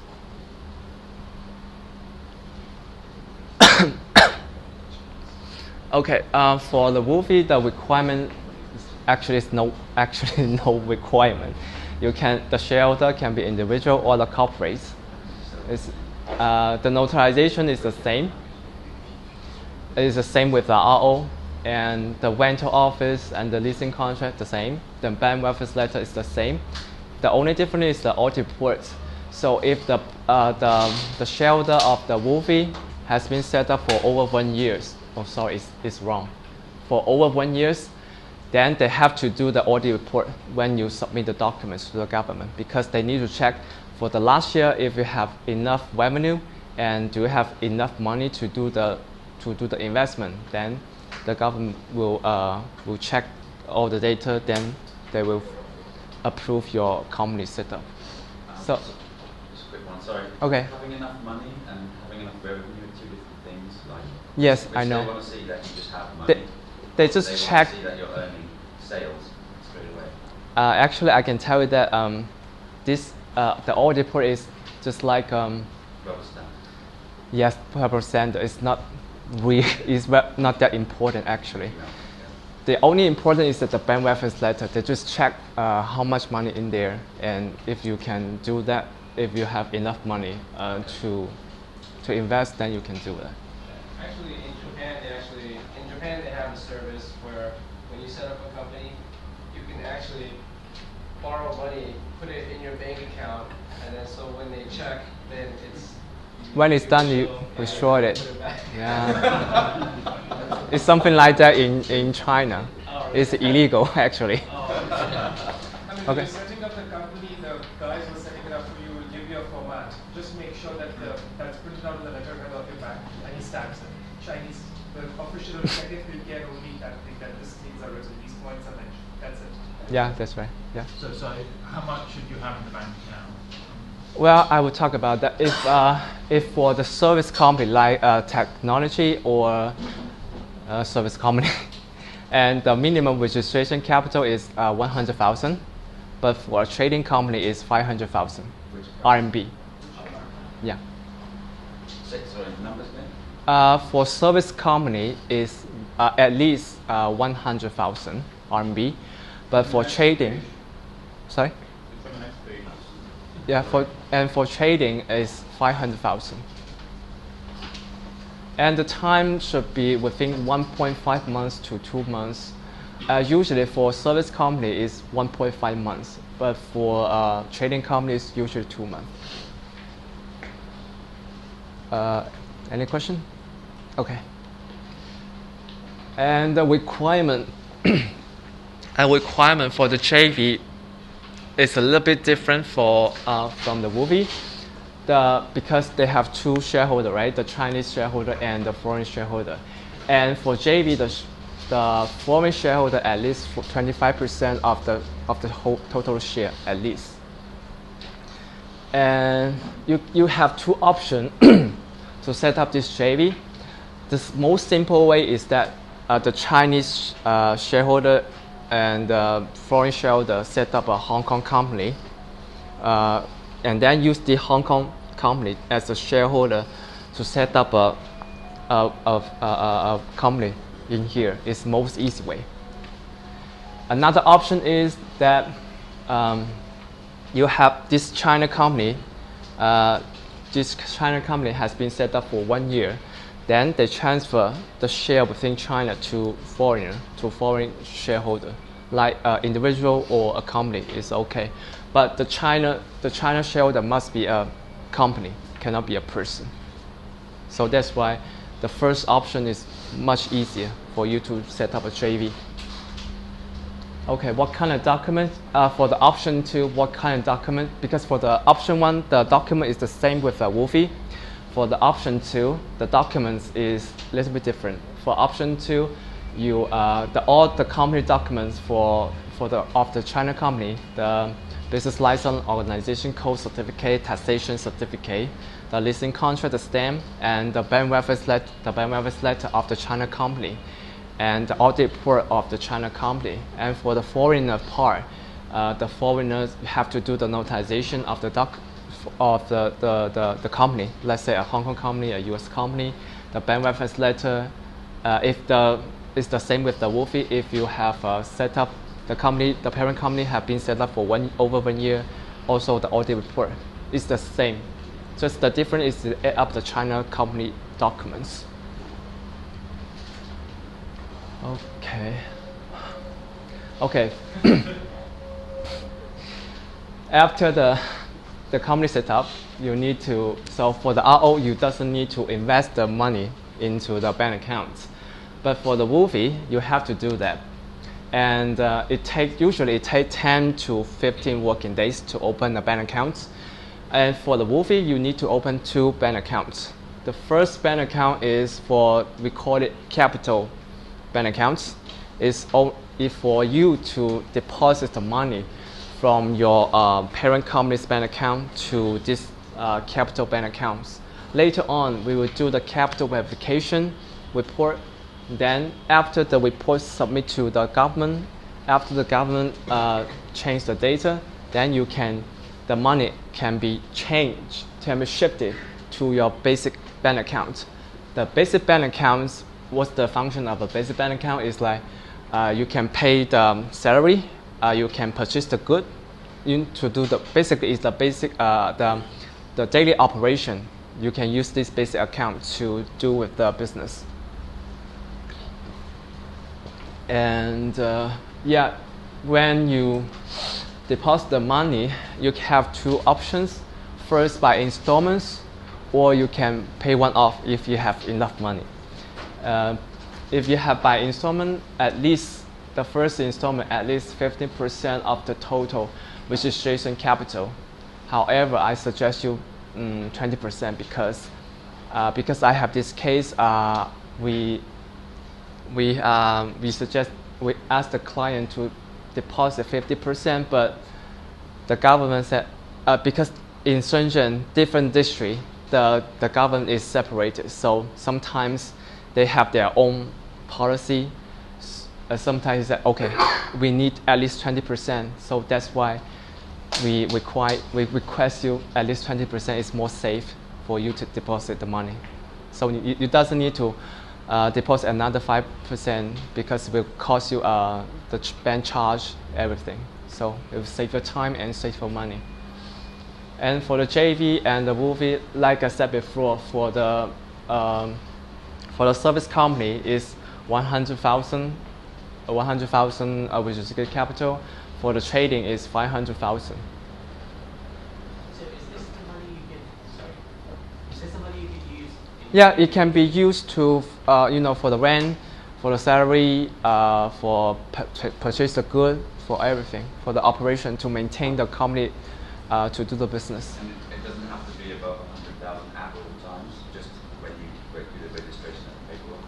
Okay, for the WUFI, the requirement actually is no requirement. The shareholder can be individual or the corporate. The notarization is the same. It is the same with the RO, and the rental office and the leasing contract the same. The bank reference letter is the same. The only difference is the audit report. So if the shareholder of the WUFI has been set up for over 1 year, it's wrong. For over 1 year, then they have to do the audit report when you submit the documents to the government, because they need to check for the last year if you have enough revenue and do you have enough money to do the investment. Then the government will check all the data. Then they will approve your company setup. So, just a quick one. Sorry. Okay. Having enough money and having enough revenue are two different things. Like, yes, I know. They want to see that you just have money. They just check. Want to see that you're earning sales straight away. Actually, I can tell you that the audit report is just like rubber stamp. Yes, rubber stamp. It's not not that important actually. Yeah. The only important is that the bank reference letter. They just check how much money in there, and if you can do that, if you have enough money to invest, then you can do that. Actually, in Japan they have a service where when you set up a company, you can actually borrow money, put it in your bank account, and then so when they check, then when it's done, you restore it. Yeah, it's something like that in China. It's illegal actually. I mean, Okay. when you're setting up the company, the guys who are setting it up for you will give you a format. Just make sure that that's printed out in the letterhead of your bank and he stamps it. Chinese, the official executive will get only that thing, that these things are written, these points are mentioned. That's it. Yeah, that's right. Yeah. So how much should you have in the bank account? Well, I will talk about that. If for the service company like technology or service company, And the minimum registration capital is 100,000, but for a trading company is 500,000 RMB. Yeah. Sorry, numbers again? For service company is at least 100,000 RMB, but for trading, sorry. It's on the next page. Yeah, for trading is 500,000. And the time should be within 1.5 months to 2 months. Usually for service company is 1.5 months, but for trading companies usually 2 months. Any question? Okay. And the requirement, a requirement for the JV is a little bit different from the WUFI. Because they have two shareholders, right? The Chinese shareholder and the foreign shareholder. And for JV, the foreign shareholder at least for 25% of the whole total share at least. And you have two options to set up this JV. The most simple way is that the Chinese shareholder and the foreign shareholder set up a Hong Kong company. And then use the Hong Kong company as a shareholder to set up a company in here. It's the most easy way. Another option is that you have this China company. This China company has been set up for 1 year. Then they transfer the share within China to foreign shareholder, like individual or a company is okay. But the China shareholder must be a company, cannot be a person. So that's why the first option is much easier for you to set up a JV. Okay, what kind of document? For the option 2, what kind of document? Because for the option 1, the document is the same with the WUFI. For the option 2, the documents is a little bit different. For option 2, all the company documents of the China company, the business license, organization code certificate, taxation certificate, the leasing contract, the stamp, and the bank reference letter of the China company, and the audit report of the China company. And for the foreigner part, the foreigners have to do the notarization of the company. Let's say a Hong Kong company, a US company, the bank reference letter. It's the same with the WUFI. If you have set up the company, the parent company have been set up for over 1 year. Also, the audit report is the same. Just the difference is to add up the China company documents. Okay. After the company set up, so for the RO, you doesn't need to invest the money into the bank accounts. But for the WUFI, you have to do that. And usually it takes 10 to 15 working days to open a bank account. And for the WUFI, you need to open 2 bank accounts. The first bank account is for recorded capital bank accounts. It's for you to deposit the money from your parent company's bank account to this capital bank accounts. Later on, we will do the capital verification report. Then after the report submit to the government, after the government change the data, then the money can be changed, can be shifted to your basic bank account. The basic bank accounts, what's the function of a basic bank account is like you can pay the salary, you can purchase the good, basically it's the basic the daily operation. You can use this basic account to do with the business. And when you deposit the money, you have 2 options. First, by installments, or you can pay one off if you have enough money. If you have by installment, at least the first installment, at least 15% of the total registration capital. However, I suggest you 20% because I have this case. We ask the client to deposit 50%, but the government said because in Shenzhen, different district, the government is separated. So sometimes they have their own policy. sometimes that okay, we need at least 20%. So that's why we request you at least 20% is more safe for you to deposit the money. So you doesn't need to deposit another 5% because it will cost you the bank charge, everything. So it will save your time and save your money. And for the JV and the WUFI, like I said before, for the service company is 100,000 which is good capital. For the trading is 500,000. So is this the money you can? Sorry, is this the money you can use? Yeah, it can be used to for the rent, for the salary, for purchase the good, for everything, for the operation to maintain the company, to do the business. And it doesn't have to be above 100,000 at all times, just when you do the registration and paperwork.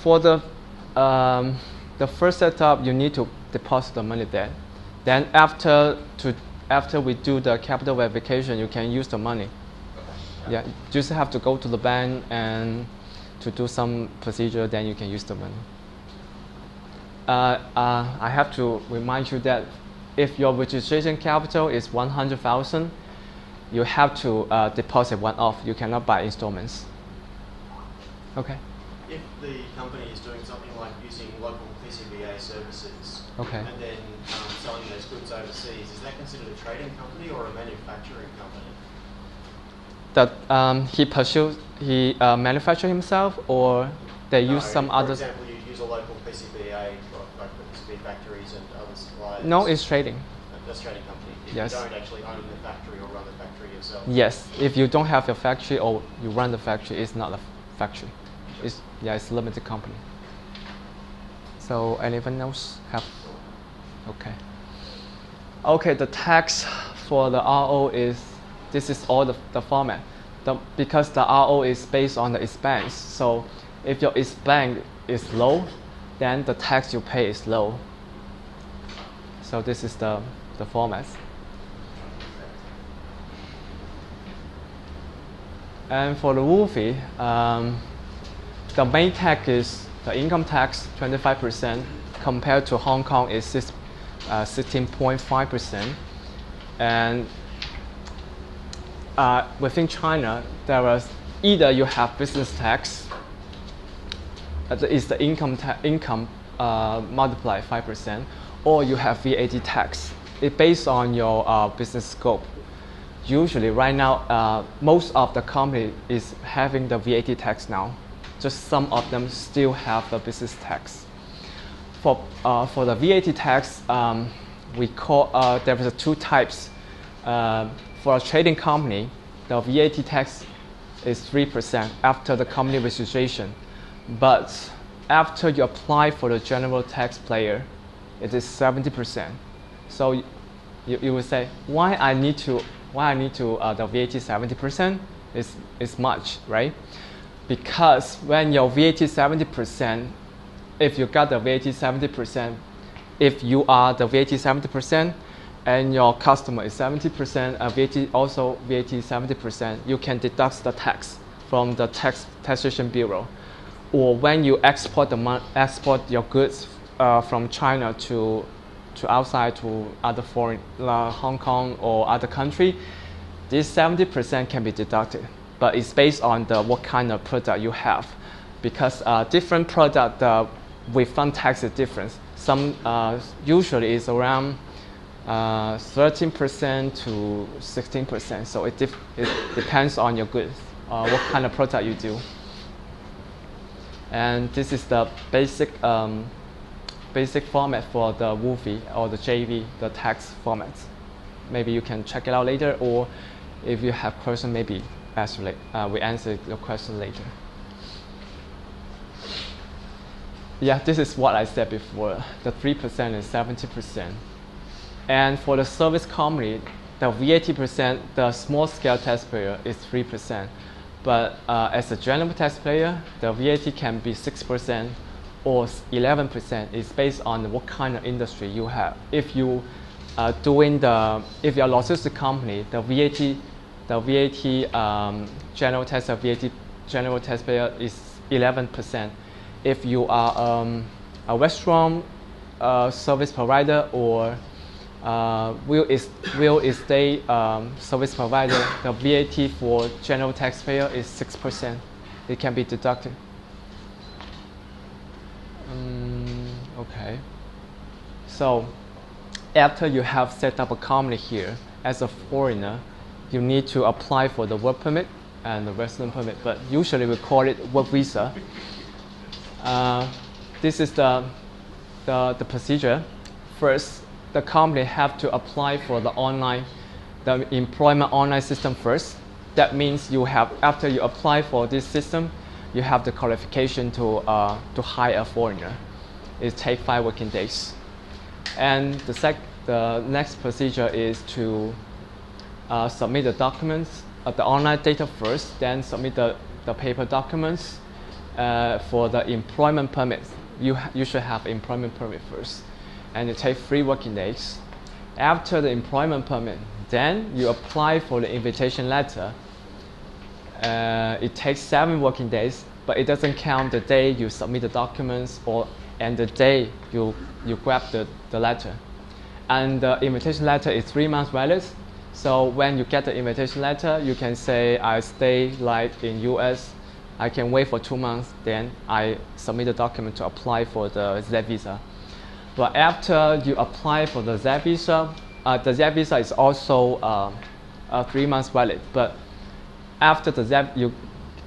For the first setup, you need to deposit the money there. Then after we do the capital verification, you can use the money. Okay. Yeah, you just have to go to the bank and to do some procedure, then you can use the money. I have to remind you that if your registration capital is 100,000, you have to deposit one-off. You cannot buy installments. Okay. If the company is doing something like using local PCBA services, okay, and then selling those goods overseas, is that considered a trading company or a manufacturing company? That he manufacture himself, or they use some other. For example, you use a local PCBA, like the PCB factories and other suppliers. No, it's trading. That's trading company. If yes. You don't actually own the factory or run the factory yourself. Yes, if you don't have a factory or you run the factory, it's not a factory. It's a limited company. So anyone else have? Okay. Okay, the tax for the RO is, this is all the format. Because the RO is based on the expense. So if your expense is low, then the tax you pay is low. So this is the format. And for the WUFI, the main tax is the income tax, 25%, compared to Hong Kong is 16.5%. And within China, there is either you have business tax, that is the income multiplied 5%, or you have VAT tax. It's based on your business scope. Usually, right now, most of the company is having the VAT tax now. Just some of them still have the business tax. For the VAT tax, we call there is two types. For a trading company, the VAT tax is 3% after the company registration, but after you apply for the general tax player, it is 70%. So you will say, why I need to the VAT 70% is much, right? Because when your VAT 70%, if you got the VAT 70%, if you are the VAT 70% and your customer is 70%, VAT also VAT 70%, you can deduct the tax from the taxation bureau. Or when you export your goods from China to outside to other foreign, Hong Kong or other country, this 70% can be deducted. But it's based on what kind of product you have, because different product the refund tax is different. Some usually is around 13% to 16%. So it depends on your goods, what kind of product you do. And this is the basic format for the WUFI or the JV, the tax format. Maybe you can check it out later, or if you have questions, maybe we answer your question later. Yeah, this is what I said before. The 3% and 70%. And for the service company, the VAT percent, the small scale taxpayer is 3%. But as a general taxpayer, the VAT can be 6% or 11%. It's based on what kind of industry you have. If you are if you're a logistics company, the VAT general taxpayer is 11%. if you are a restaurant service provider or real estate service provider, the VAT for general taxpayer is 6%. It can be deducted. Okay. So after you have set up a company here, as a foreigner, you need to apply for the work permit and the resident permit, but usually we call it work visa. This is the procedure. First, the company have to apply for the employment online system first. That means you have, after you apply for this system, you have the qualification to hire a foreigner. It takes 5 working days. And the next procedure is to submit the documents, the online data first, then submit the paper documents for the employment permit. You should have employment permit first, and it takes 3 working days. After the employment permit, then you apply for the invitation letter. It takes 7 working days, but it doesn't count the day you submit the documents and the day you grab the letter. And the invitation letter is 3 months valid. So when you get the invitation letter, you can say, I stay like in US, I can wait for 2 months, then I submit the document to apply for the Z visa. But after you apply for the Z visa is also 3 months valid. But after the Z, you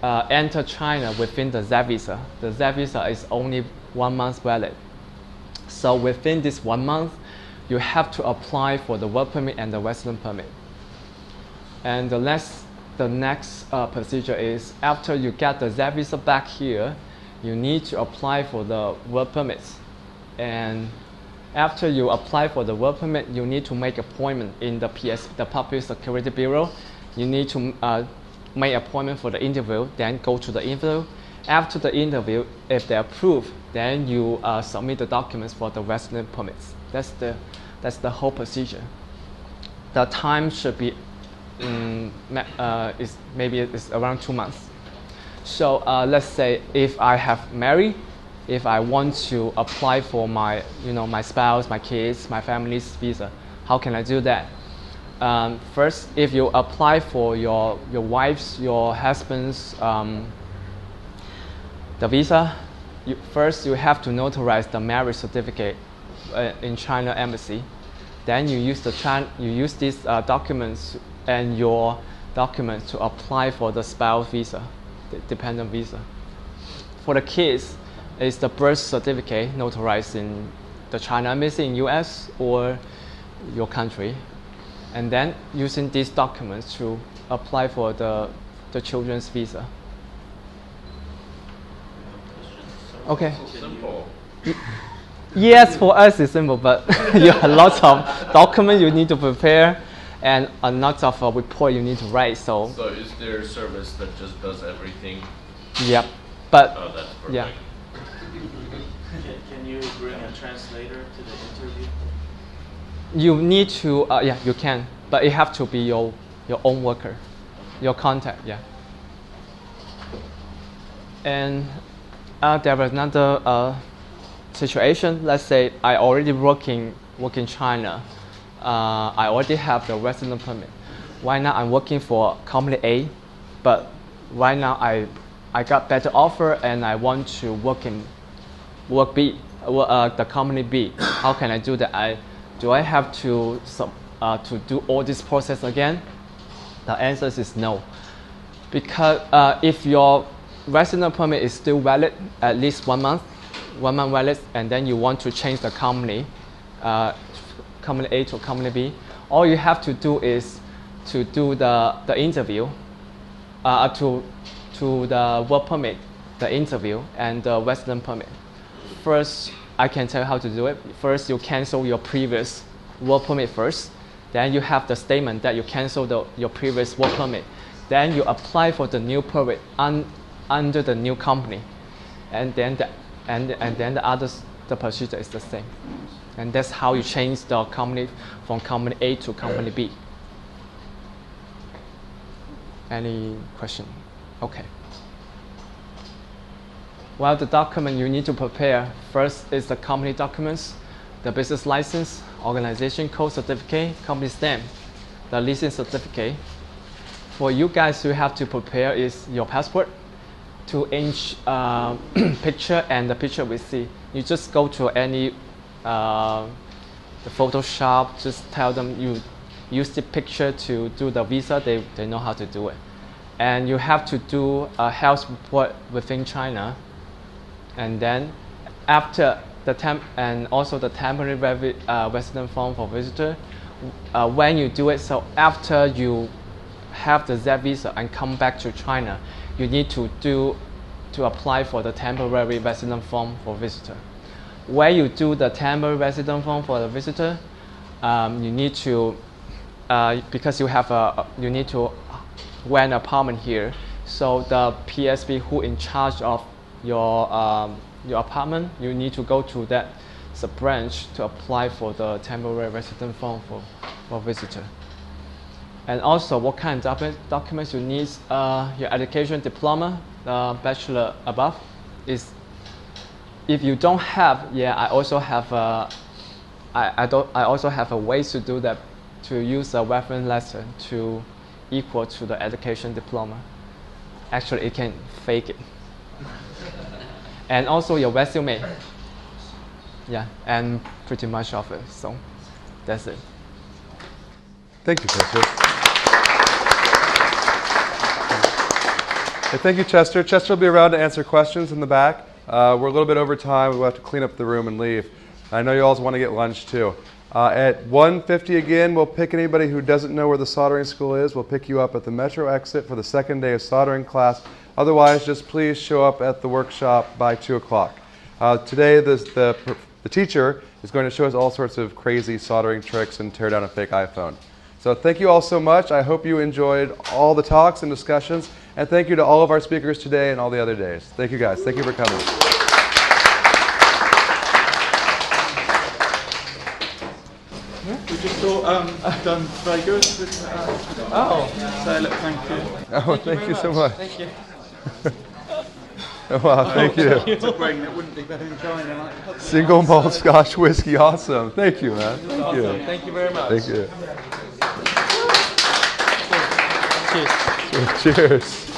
enter China within the Z visa. The Z visa is only 1 month valid. So within this 1 month, you have to apply for the work permit and the resident permit. And the next procedure is, after you get the Z visa back here, you need to apply for the work permits. And after you apply for the work permit, you need to make appointment in the Public Security Bureau. You need to make appointment for the interview, then go to the interview. After the interview, if they approve, then you submit the documents for the resident permits. That's the whole procedure. The time should be maybe it's around 2 months. So let's say if I have married, if I want to apply for my spouse, my kids, my family's visa, how can I do that? First, if you apply for your wife's, your husband's the visa, first you have to notarize the marriage certificate in China embassy. Then you use these documents and your documents to apply for the spouse visa, the dependent visa. For the kids, it's the birth certificate notarized in the China embassy in US or your country. And then using these documents to apply for the children's visa. Okay. Simple. Yes, for us it's simple, but you have lots of documents you need to prepare and a lot of report you need to write. So is there a service that just does everything? Yep, but that's perfect. yeah. Can you bring a translator to the interview? You need to, yeah, you can, but it have to be your own worker, your contact, yeah. And there was another situation. Let's say I already work in China. I already have the resident permit. Right now I'm working for company A, but right now I got better offer and I want to work in the company B. How can I do that? Do I have to do all this process again? The answer is no, because if your resident permit is still valid at least 1 month valid, and then you want to change the company, company A to company B, all you have to do is to do the interview, to the work permit, the interview, and the resident permit. First, I can tell you how to do it. First, you cancel your previous work permit first. Then you have the statement that you cancel your previous work permit. Then you apply for the new permit under the new company, and then the procedure is the same. And that's how you change the company from company A to company B. Any question? Okay. Well, the document you need to prepare first is the company documents, the business license, organization code certificate, company stamp, the leasing certificate. For you guys, you have to prepare is your passport, 2-inch picture, and the picture we see. You just go to any the Photoshop, just tell them you use the picture to do the visa, they know how to do it. And you have to do a health report within China. And then after the and also the temporary resident form for visitor, when you do it, so after you have the Z visa and come back to China, you need to apply for the temporary resident form for visitor. When you do the temporary resident form for the visitor, you need to because you need to rent an apartment here. So the PSB who in charge of your apartment, you need to go to that branch to apply for the temporary resident form for visitor. And also, what kind of documents you need? Your education diploma, bachelor above, is. If you don't have, I also have I also have a way to do that, to use a reference letter to equal to the education diploma. Actually, it can fake it. And also your resume. Yeah, and pretty much of it. So that's it. Thank you, Chester. Hey, thank you, Chester. Chester will be around to answer questions in the back. We're a little bit over time. We'll have to clean up the room and leave. I know you all want to get lunch too. At 1:50 again, we'll pick anybody who doesn't know where the soldering school is. We'll pick you up at the metro exit for the second day of soldering class. Otherwise, just please show up at the workshop by 2 o'clock. Today, the teacher is going to show us all sorts of crazy soldering tricks and tear down a fake iPhone. So thank you all so much. I hope you enjoyed all the talks and discussions. And thank you to all of our speakers today and all the other days. Thank you, guys. Thank you for coming. We just thought done very good. So look, thank you. Oh, thank you so much. Thank you. Oh, wow, thank you. It's a brain that wouldn't be better in China. Like. Single malt Scotch whiskey, awesome. Thank you, man. Thank you. Awesome. Thank you very much. Thank you. Cheers. Cheers.